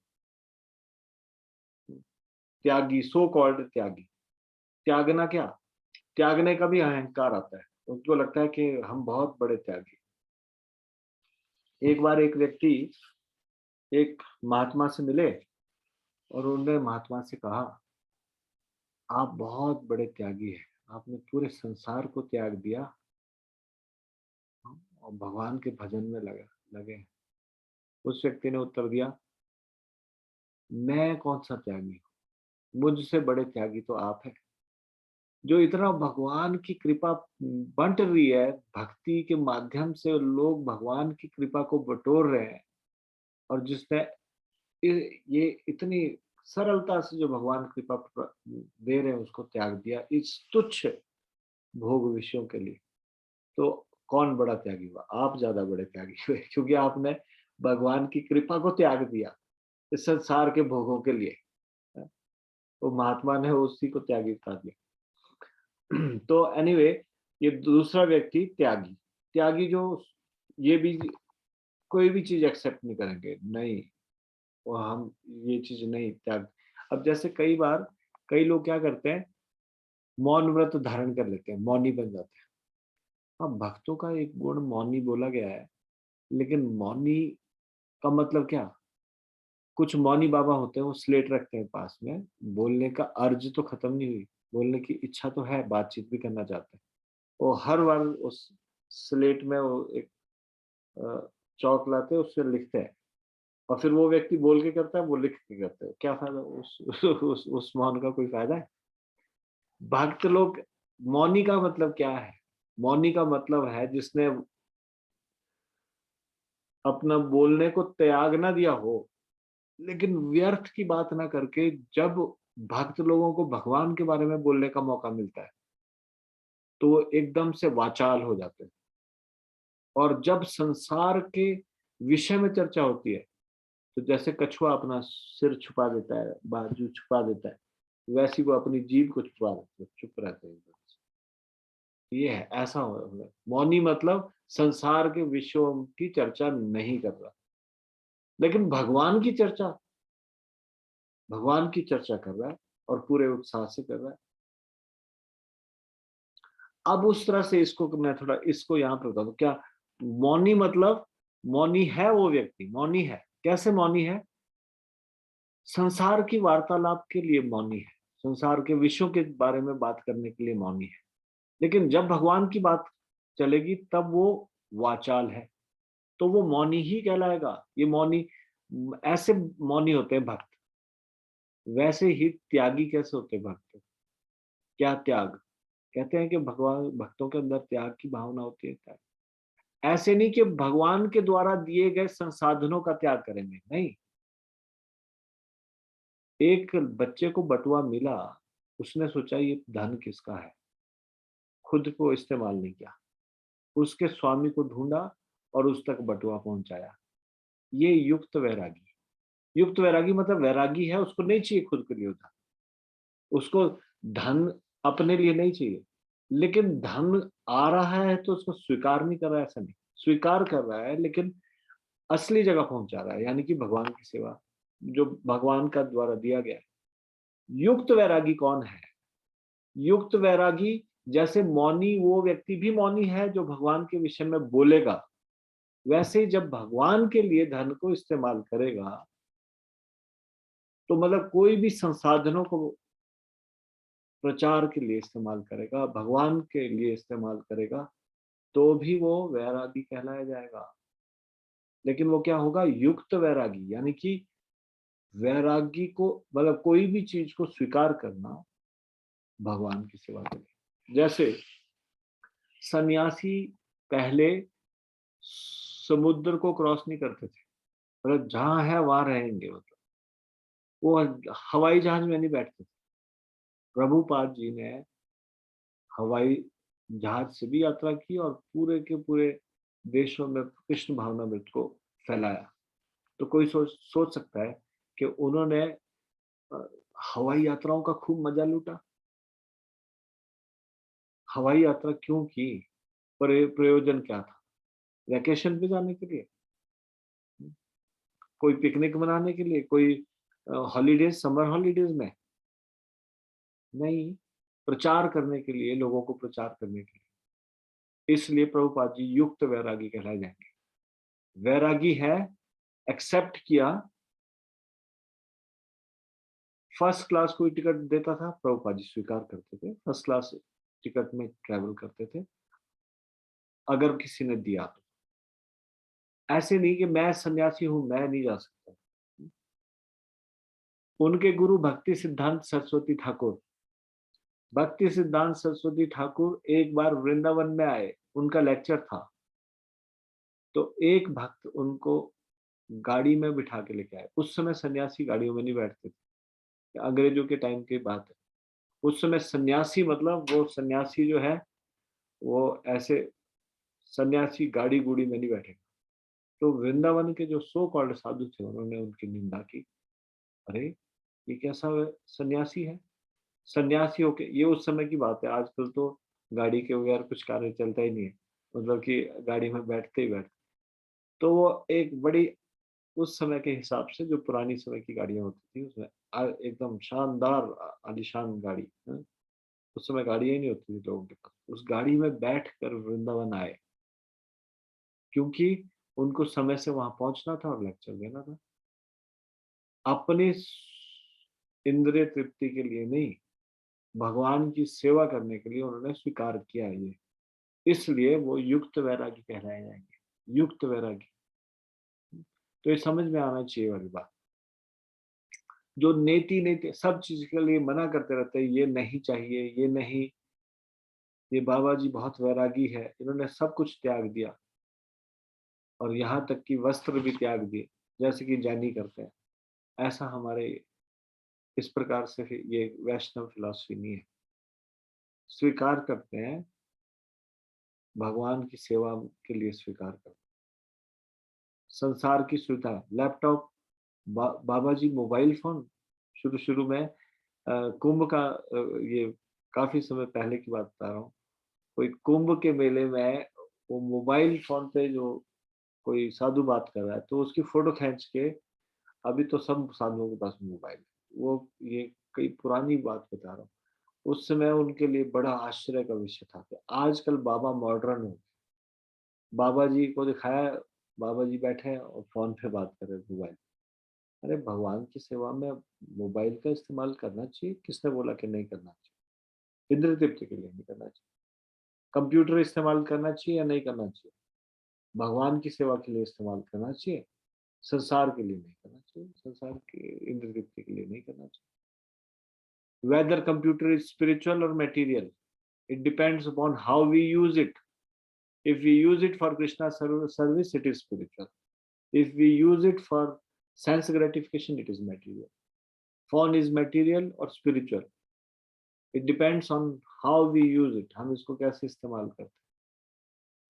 त्यागी, सो कॉल्ड त्यागी। त्यागना क्या? त्यागने का भी अहंकार आता है, उनको लगता है कि हम बहुत बड़े त्यागी। एक बार एक व्यक्ति एक महात्मा से मिले और उन्होंने महात्मा से कहा, आप बहुत बड़े त्यागी हैं, आपने पूरे संसार को त्याग दिया और भगवान के भजन में लगे हैं। उस व्यक्ति ने उत्तर दिया, मैं कौन सा त्यागी हूँ, मुझसे बड़े त्यागी तो आप हैं, जो इतना भगवान की कृपा बंट रही है, भक्ति के माध्यम से लोग भगवान की कृपा को बटोर रहे हैं, और जिसने ये इतनी सरलता से जो भगवान कृपा दे रहे हैं उसको त्याग दिया इस तुच्छ भोग विषयों के लिए, तो कौन बड़ा त्यागी हुआ? आप ज्यादा बड़े त्यागी हुए, क्योंकि आपने भगवान की कृपा को त्याग दिया इस संसार के भोगों के लिए। तो महात्मा ने उसी को त्यागी बता दिया। तो एनीवे, ये दूसरा व्यक्ति त्यागी, त्यागी जो ये भी कोई भी चीज एक्सेप्ट नहीं करेंगे, नहीं वो हम ये चीज नहीं त्याग। अब जैसे कई बार कई लोग क्या करते हैं, मौन व्रत धारण कर लेते हैं, मौनी बन जाते हैं। हाँ, भक्तों का एक गुण मौनी बोला गया है, लेकिन मौनी का मतलब क्या? कुछ मौनी बाबा होते हैं, वो स्लेट रखते हैं पास में, बोलने का अर्ज तो खत्म नहीं हुई, बोलने की इच्छा तो है, बातचीत भी करना चाहते हैं, वो हर बार उस स्लेट में वो एक चौक लाते हैं, उससे लिखते हैं और फिर वो व्यक्ति बोल के करता है, वो लिख के करता है, क्या फायदा उस मौन का? कोई फायदा है? भक्त लोग, मौनी का मतलब क्या है? मौनी का मतलब है जिसने अपना बोलने को त्याग ना दिया हो, लेकिन व्यर्थ की बात ना करके जब भक्त लोगों को भगवान के बारे में बोलने का मौका मिलता है तो वो एकदम से वाचाल हो जाते हैं। और जब संसार के विषय में चर्चा होती है तो जैसे कछुआ अपना सिर छुपा देता है, बाजू छुपा देता है, वैसी वो अपनी जीभ को छुपा देते हैं, चुप रहते हैं एकदम से। ये है, ऐसा हो। मौनी मतलब संसार के विषयों की चर्चा नहीं कर रहा, लेकिन भगवान की चर्चा कर रहा है और पूरे उत्साह से कर रहा है। अब उस तरह से इसको मैं थोड़ा इसको यहाँ पर बता दूं। क्या मौनी मतलब? मौनी है वो व्यक्ति, मौनी है। कैसे मौनी है? संसार की वार्तालाप के लिए मौनी है, संसार के विषयों के बारे में बात करने के लिए मौनी है। लेकिन जब भगवान की बात चलेगी तब वो वाचाल है, तो वो मौनी ही कहलाएगा। ये मौनी, ऐसे मौनी होते हैं भक्त। वैसे ही त्यागी कैसे होते हैं भक्त? क्या त्याग? कहते हैं कि भगवान भक्तों के अंदर त्याग की भावना होती है। त्याग ऐसे नहीं कि भगवान के द्वारा दिए गए संसाधनों का त्याग करेंगे, नहीं। एक बच्चे को बटुआ मिला, उसने सोचा ये धन किसका है, खुद को इस्तेमाल नहीं किया, उसके स्वामी को ढूंढा और उस तक बटुआ पहुंचाया। ये युक्त वैरागी। युक्त वैरागी मतलब वैरागी है, उसको नहीं चाहिए खुद के लिए धन, उसको धन अपने लिए नहीं चाहिए, लेकिन धन आ रहा है तो उसको स्वीकार नहीं कर रहा है। ऐसा नहीं, स्वीकार कर रहा है लेकिन असली जगह पहुंचा रहा है, यानी कि भगवान की सेवा जो भगवान का द्वारा दिया गया है। युक्त वैरागी कौन है? युक्त वैरागी, जैसे मौनी वो व्यक्ति भी मौनी है जो भगवान के विषय में बोलेगा, वैसे ही जब भगवान के लिए धन को इस्तेमाल करेगा तो मतलब कोई भी संसाधनों को प्रचार के लिए इस्तेमाल करेगा, भगवान के लिए इस्तेमाल करेगा, तो भी वो वैरागी कहलाया जाएगा। लेकिन वो क्या होगा? युक्त वैरागी, यानी कि वैरागी को मतलब कोई भी चीज को स्वीकार करना भगवान की सेवा के लिए। जैसे सन्यासी पहले समुद्र को क्रॉस नहीं करते थे, मतलब जहां है वहां रहेंगे, मतलब वो हवाई जहाज में नहीं बैठते थे। प्रभुपाद जी ने हवाई जहाज से भी यात्रा की और पूरे के पूरे देशों में कृष्ण भावनामृत को फैलाया। तो कोई सोच सकता है कि उन्होंने अ, हवाई यात्राओं का खूब मजा लूटा। हवाई यात्रा क्यों की? प्रयोजन क्या था? वैकेशन पे जाने के लिए, कोई पिकनिक मनाने के लिए, कोई हॉलीडेज, समर हॉलीडेज में नहीं, प्रचार करने के लिए, लोगों को प्रचार करने के लिए। इसलिए प्रभुपाद जी युक्त वैरागी कहलाए जाएंगे। वैरागी है, एक्सेप्ट किया। फर्स्ट क्लास कोई टिकट देता था, प्रभुपाद जी स्वीकार करते थे, फर्स्ट क्लास टिकट में ट्रैवल करते थे अगर किसी ने दिया तो। ऐसे नहीं कि मैं सन्यासी हूं, मैं नहीं जा सकता। उनके गुरु भक्ति सिद्धांत सरस्वती ठाकुर, भक्ति सिद्धांत सरस्वती ठाकुर एक बार वृंदावन में आए, उनका लेक्चर था, तो एक भक्त उनको गाड़ी में बिठा के लेके आए। उस समय सन्यासी गाड़ियों में नहीं बैठते थे, अंग्रेजों के टाइम की बात है। उस समय सन्यासी मतलब वो सन्यासी जो है वो ऐसे सन्यासी गाड़ी गुड़ी में नहीं बैठे। तो वृंदावन के जो सो कॉल्ड साधु थे उन्होंने उनकी निंदा की। अरे ये कैसा सन्यासी है? सन्यासी होके, ये उस समय की बात है, आजकल तो गाड़ी के बगैर कुछ कार्य चलता ही नहीं है, मतलब कि गाड़ी में बैठते ही बैठते। तो वो एक बड़ी, उस समय के हिसाब से जो पुरानी समय की गाड़ियां होती थी उसमें एकदम शानदार आलीशान गाड़ी है। उस समय गाड़ियां ही नहीं होती थी लोगों के पास, उस गाड़ी में बैठ कर वृंदावन आए, क्योंकि उनको समय से वहां पहुंचना था और लेक्चर देना था। अपनी इंद्रिय तृप्ति के लिए नहीं, भगवान की सेवा करने के लिए उन्होंने स्वीकार किया ये। इसलिए वो युक्त वैरागी कहलाए जाएंगे। युक्त वैरागी। तो ये समझ में आना चाहिए वाली बात। जो नेति सब चीज के लिए मना करते रहते हैं, ये नहीं चाहिए, ये नहीं, ये बाबा जी बहुत वैरागी है, इन्होंने सब कुछ त्याग दिया और यहाँ तक कि वस्त्र भी त्याग दिए, जैसे कि जानी करते हैं। ऐसा हमारे इस प्रकार से ये वैष्णव फिलॉसफी नहीं है। स्वीकार करते हैं, भगवान की सेवा के लिए स्वीकार करते हैं। संसार की सुविधा, लैपटॉप, बाबा जी मोबाइल फोन, शुरू में कुंभ का, ये काफी समय पहले की बात बता रहा हूँ, कोई कुंभ के मेले में वो मोबाइल फोन पे जो कोई साधु बात कर रहा है तो उसकी फोटो खींच के, अभी तो सब साधुओं के पास मोबाइल है, वो ये कई पुरानी बात बता रहा हूँ, उस समय उनके लिए बड़ा आश्चर्य का विषय था कि आजकल बाबा मॉडर्न हो, बाबा जी को दिखाया, बाबा जी बैठे हैं और फोन पे बात कर रहे हैं, मोबाइल। अरे भगवान की सेवा में मोबाइल का इस्तेमाल करना चाहिए, किसने बोला कि नहीं करना चाहिए? इंद्र तृप्ति के लिए नहीं करना चाहिए। कंप्यूटर इस्तेमाल करना चाहिए या नहीं करना चाहिए? भगवान की सेवा के लिए इस्तेमाल करना चाहिए, संसार के लिए नहीं करना चाहिए, संसार के इंद्र तृप्ति के लिए नहीं करना चाहिए। वेदर कंप्यूटर इज स्पिरिचुअल और material, it depends upon how we use it. If we use it for Krishna service, it is spiritual. If we use it for sense gratification, it is material. Phone is material or spiritual. It depends on how we use it. हम इसको कैसे इस्तेमाल करते हैं।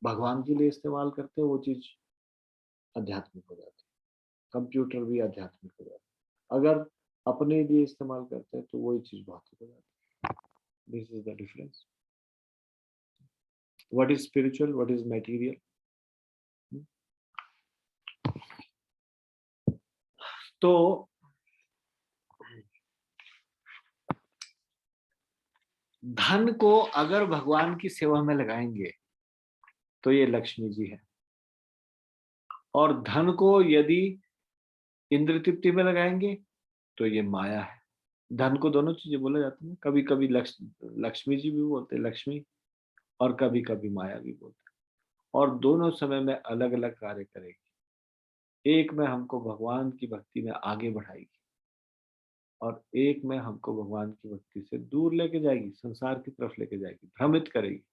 भगवान के लिए इस्तेमाल करते हैं, वो चीज आध्यात्मिक हो जाती है। कंप्यूटर भी आध्यात्मिक हो जाता है। अगर अपने लिए इस्तेमाल करते हैं तो वही चीज भौतिक हो जाती है। This is the difference. What is spiritual? What is material? तो धन को अगर भगवान की सेवा में लगाएंगे तो ये लक्ष्मी जी है, और धन को यदि इंद्र तृप्ति में लगाएंगे तो ये माया है। धन को दोनों चीजें बोला जाता है, कभी कभी लक्ष्मी जी भी बोलते हैं, लक्ष्मी, और कभी कभी माया भी बोलते हैं, और दोनों समय में अलग अलग कार्य करेगी। एक में हमको भगवान की भक्ति में आगे बढ़ाएगी और एक में हमको भगवान की भक्ति से दूर लेके जाएगी, संसार की तरफ लेके जाएगी, भ्रमित करेगी।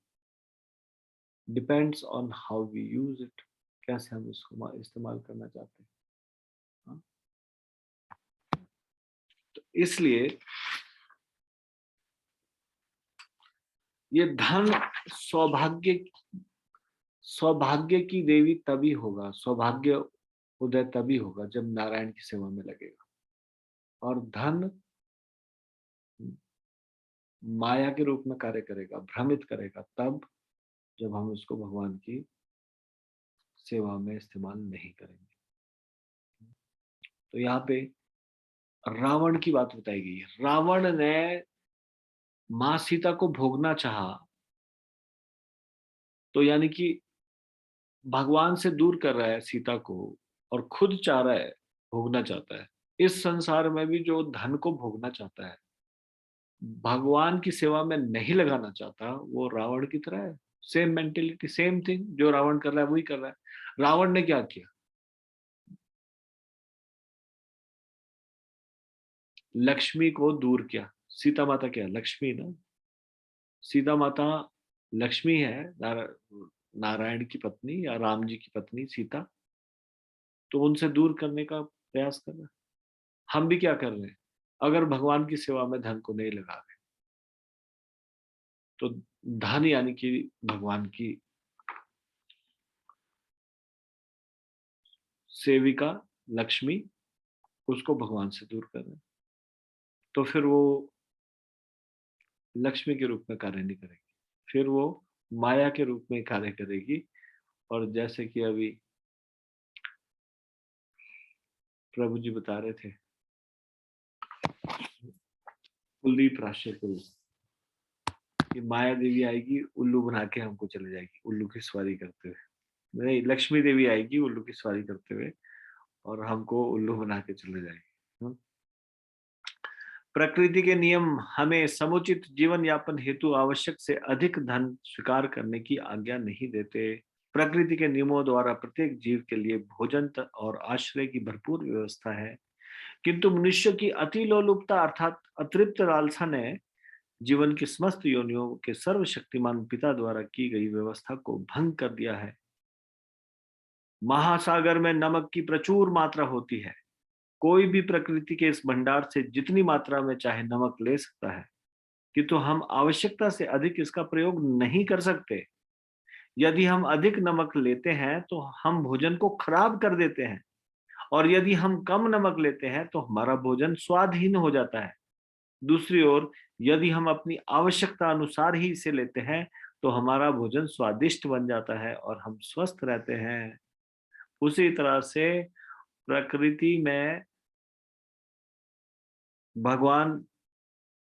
Depends on how we use it, कैसे हम इसको इस्तेमाल करना चाहते हैं। हाँ? तो इसलिए ये धन सौभाग्य की देवी तभी होगा, सौभाग्य उदय तभी होगा जब नारायण की सेवा में लगेगा। और धन माया के रूप में कार्य करेगा, भ्रमित करेगा तब जब हम उसको भगवान की सेवा में इस्तेमाल नहीं करेंगे। तो यहाँ पे रावण की बात बताई गई है। रावण ने मां सीता को भोगना चाहा, तो यानी कि भगवान से दूर कर रहा है सीता को और खुद चाह रहा है, भोगना चाहता है। इस संसार में भी जो धन को भोगना चाहता है, भगवान की सेवा में नहीं लगाना चाहता, वो रावण की तरह है। सेम मेंटेलिटी, सेम थिंग, जो रावण कर रहा है वही कर रहा है। रावण ने क्या किया? लक्ष्मी को दूर किया। सीता माता क्या? लक्ष्मी ना। सीता माता लक्ष्मी है, नारायण की पत्नी या राम जी की पत्नी सीता, तो उनसे दूर करने का प्रयास कर रहे हैं। हम भी क्या कर रहे हैं? अगर भगवान की सेवा में धन को नहीं लगा रहे तो धन यानी कि भगवान की सेविका लक्ष्मी, उसको भगवान से दूर कर रहे हैं, तो फिर वो लक्ष्मी के रूप में कार्य नहीं करेगी, फिर वो माया के रूप में कार्य करेगी। और जैसे कि अभी प्रभु जी बता रहे थे, कुलदीप राशि को, कि माया देवी आएगी, उल्लू बना के हमको चले जाएगी, उल्लू की सवारी करते हुए। नहीं, लक्ष्मी देवी आएगी उल्लू की सवारी करते हुए और हमको उल्लू बना के चले जाएगी। प्रकृति के नियम हमें समुचित जीवन यापन हेतु आवश्यक से अधिक धन स्वीकार करने की आज्ञा नहीं देते। प्रकृति के नियमों द्वारा प्रत्येक जीव के लिए भोजन और आश्रय की भरपूर व्यवस्था है, किंतु मनुष्य की अति लोलुपता अर्थात अतृप्त लालसा ने जीवन की समस्त योनियों के सर्वशक्तिमान पिता द्वारा की गई व्यवस्था को भंग कर दिया है। महासागर में नमक की प्रचुर मात्रा होती है। कोई भी प्रकृति के इस भंडार से जितनी मात्रा में चाहे नमक ले सकता है, किंतु हम आवश्यकता से अधिक इसका प्रयोग नहीं कर सकते। यदि हम अधिक नमक लेते हैं तो हम भोजन को खराब कर देते हैं, और यदि हम कम नमक लेते हैं तो हमारा भोजन स्वादहीन हो जाता है। दूसरी ओर यदि हम अपनी आवश्यकता अनुसार ही इसे लेते हैं तो हमारा भोजन स्वादिष्ट बन जाता है और हम स्वस्थ रहते हैं। उसी तरह से प्रकृति में भगवान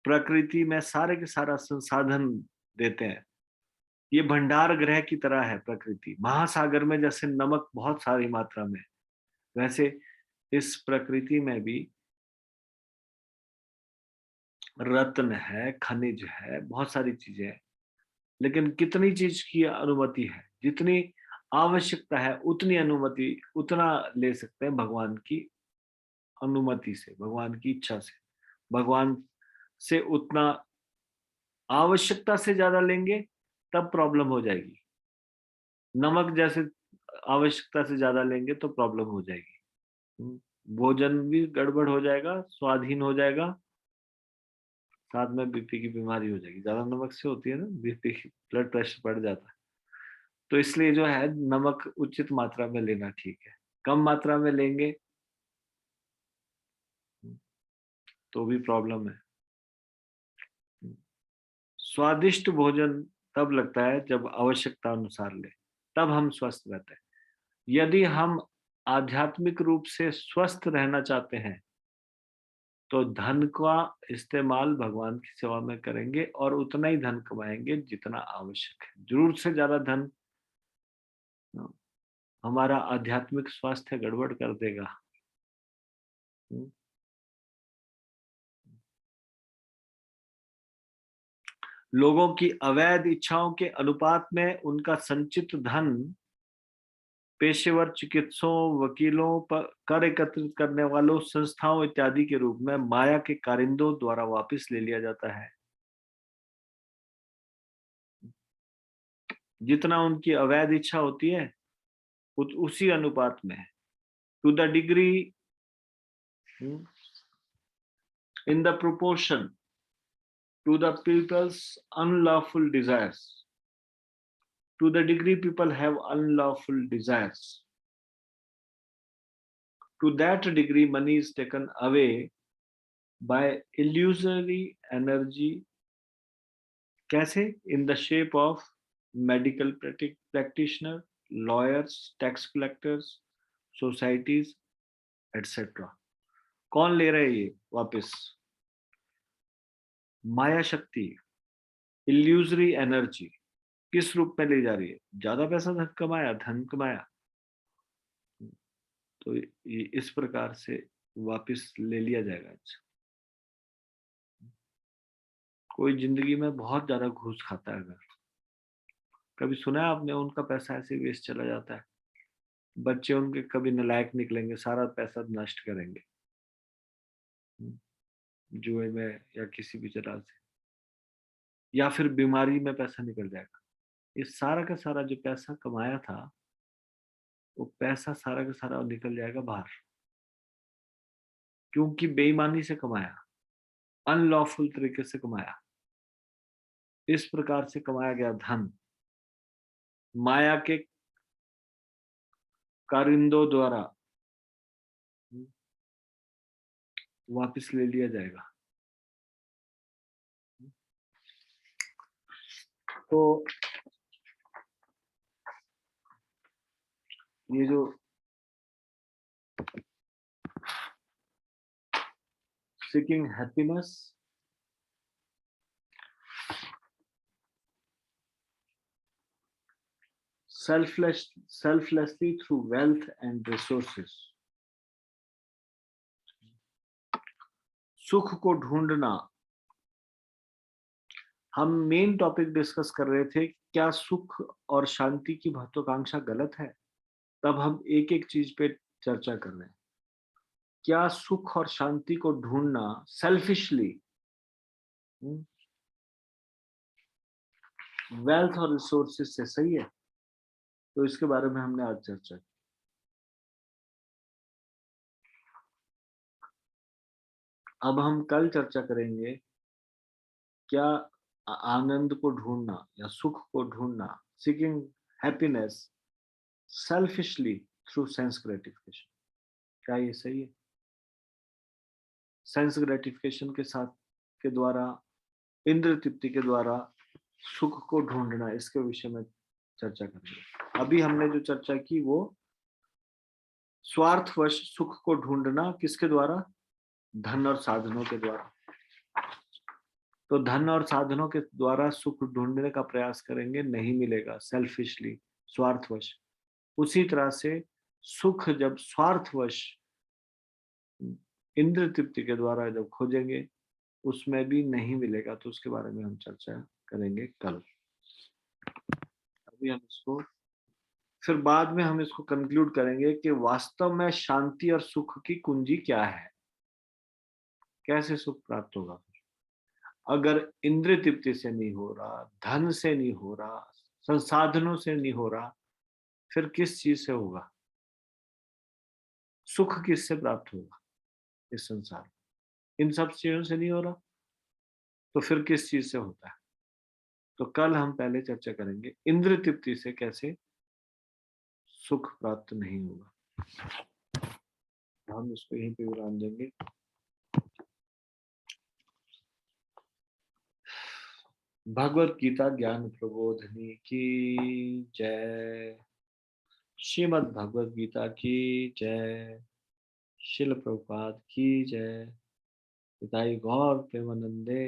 प्रकृति में सारे के सारा संसाधन देते हैं। ये भंडार गृह की तरह है प्रकृति। महासागर में जैसे नमक बहुत सारी मात्रा में, वैसे इस प्रकृति में भी रत्न है, खनिज है, बहुत सारी चीजें हैं। लेकिन कितनी चीज की अनुमति है? जितनी आवश्यकता है उतनी अनुमति, उतना ले सकते हैं भगवान की अनुमति से, भगवान की इच्छा से। भगवान से उतना आवश्यकता से ज्यादा लेंगे तब प्रॉब्लम हो जाएगी। नमक जैसे आवश्यकता से ज्यादा लेंगे तो प्रॉब्लम हो जाएगी। भोजन भी गड़बड़ हो जाएगा, स्वादहीन हो जाएगा, साथ में बीपी की बीमारी हो जाएगी। ज्यादा नमक से होती है ना बीपी, ब्लड प्रेशर बढ़ जाता है। तो इसलिए जो है नमक उचित मात्रा में लेना ठीक है। कम मात्रा में लेंगे तो भी प्रॉब्लम है। स्वादिष्ट भोजन तब लगता है जब आवश्यकता अनुसार ले, तब हम स्वस्थ रहते हैं। यदि हम आध्यात्मिक रूप से स्वस्थ रहना चाहते हैं तो धन का इस्तेमाल भगवान की सेवा में करेंगे और उतना ही धन कमाएंगे जितना आवश्यक है। जरूरत से ज्यादा धन हमारा आध्यात्मिक स्वास्थ्य गड़बड़ कर देगा। लोगों की अवैध इच्छाओं के अनुपात में उनका संचित धन पेशेवर चिकित्सकों, वकीलों, पर कर एकत्रित करने वालों, संस्थाओं इत्यादि के रूप में माया के कारिंदों द्वारा वापस ले लिया जाता है। जितना उनकी अवैध इच्छा होती है उसी अनुपात में, to the degree, in the proportion to the people's unlawful desires. To the degree people have unlawful desires, to that degree money is taken away by illusory energy. कैसे? In the shape of medical practitioner, lawyers, tax collectors, societies, etc. कौन ले रहे हैं ये वापस? माया शक्ति, इल्यूजरी एनर्जी किस रूप में ले जा रही है? ज्यादा पैसा धन कमाया तो ये इस प्रकार से वापस ले लिया जाएगा। कोई जिंदगी में बहुत ज्यादा घूस खाता है, अगर कभी सुना है आपने, उनका पैसा ऐसे वेस्ट चला जाता है। बच्चे उनके कभी नालायक निकलेंगे, सारा पैसा नष्ट करेंगे जुए में या किसी भी तरह से, या फिर बीमारी में पैसा निकल जाएगा। ये सारा का सारा जो पैसा कमाया था वो पैसा सारा का सारा निकल जाएगा बाहर, क्योंकि बेईमानी से कमाया, अनलॉफुल तरीके से कमाया। इस प्रकार से कमाया गया धन माया के कारिंदों द्वारा वापस ले लिया जाएगा। तो ये जो seeking happiness, selflessly through wealth and resources, सुख को ढूंढना हम मेन टॉपिक डिस्कस कर रहे थे, क्या सुख और शांति की महत्वाकांक्षा गलत है? तब हम एक एक चीज पे चर्चा कर रहे हैं। क्या सुख और शांति को ढूंढना सेल्फिशली वेल्थ और रिसोर्सेज से सही है? तो इसके बारे में हमने आज चर्चा की। अब हम कल चर्चा करेंगे, क्या आनंद को ढूंढना या सुख को ढूंढना, seeking happiness selfishly through sense gratification, क्या ये सही है? सेंस ग्रेटिफिकेशन के साथ के द्वारा, इंद्र तृप्ति के द्वारा सुख को ढूंढना, इसके विषय में चर्चा करेंगे। अभी हमने जो चर्चा की वो स्वार्थवश सुख को ढूंढना किसके द्वारा? धन और साधनों के द्वारा। तो धन और साधनों के द्वारा सुख ढूंढने का प्रयास करेंगे, नहीं मिलेगा, सेल्फिशली, स्वार्थवश। उसी तरह से सुख जब स्वार्थवश इंद्र तृप्ति के द्वारा जब खोजेंगे, उसमें भी नहीं मिलेगा। तो उसके बारे में हम चर्चा करेंगे कल। अभी हम इसको फिर बाद में हम इसको कंक्लूड करेंगे कि वास्तव में शांति और सुख की कुंजी क्या है, कैसे सुख प्राप्त होगा। अगर इंद्र तृप्ति से नहीं हो रहा, धन से नहीं हो रहा, संसाधनों से नहीं हो रहा, फिर किस चीज से होगा? सुख किससे प्राप्त होगा इस संसार में? इन सब चीजों से नहीं हो रहा, तो फिर किस चीज से होता है? तो कल हम पहले चर्चा करेंगे इंद्र तृप्ति से कैसे सुख प्राप्त नहीं होगा। हम इसको यहीं पे विराम देंगे। भगवत गीता ज्ञान प्रबोधिनी की जय। श्रीमद् भगवत गीता की जय। शिल प्रभुपाद की जय। पिताई गौर प्रेमानंदे।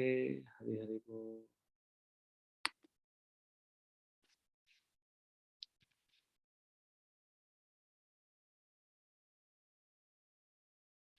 हरि हरि बोल।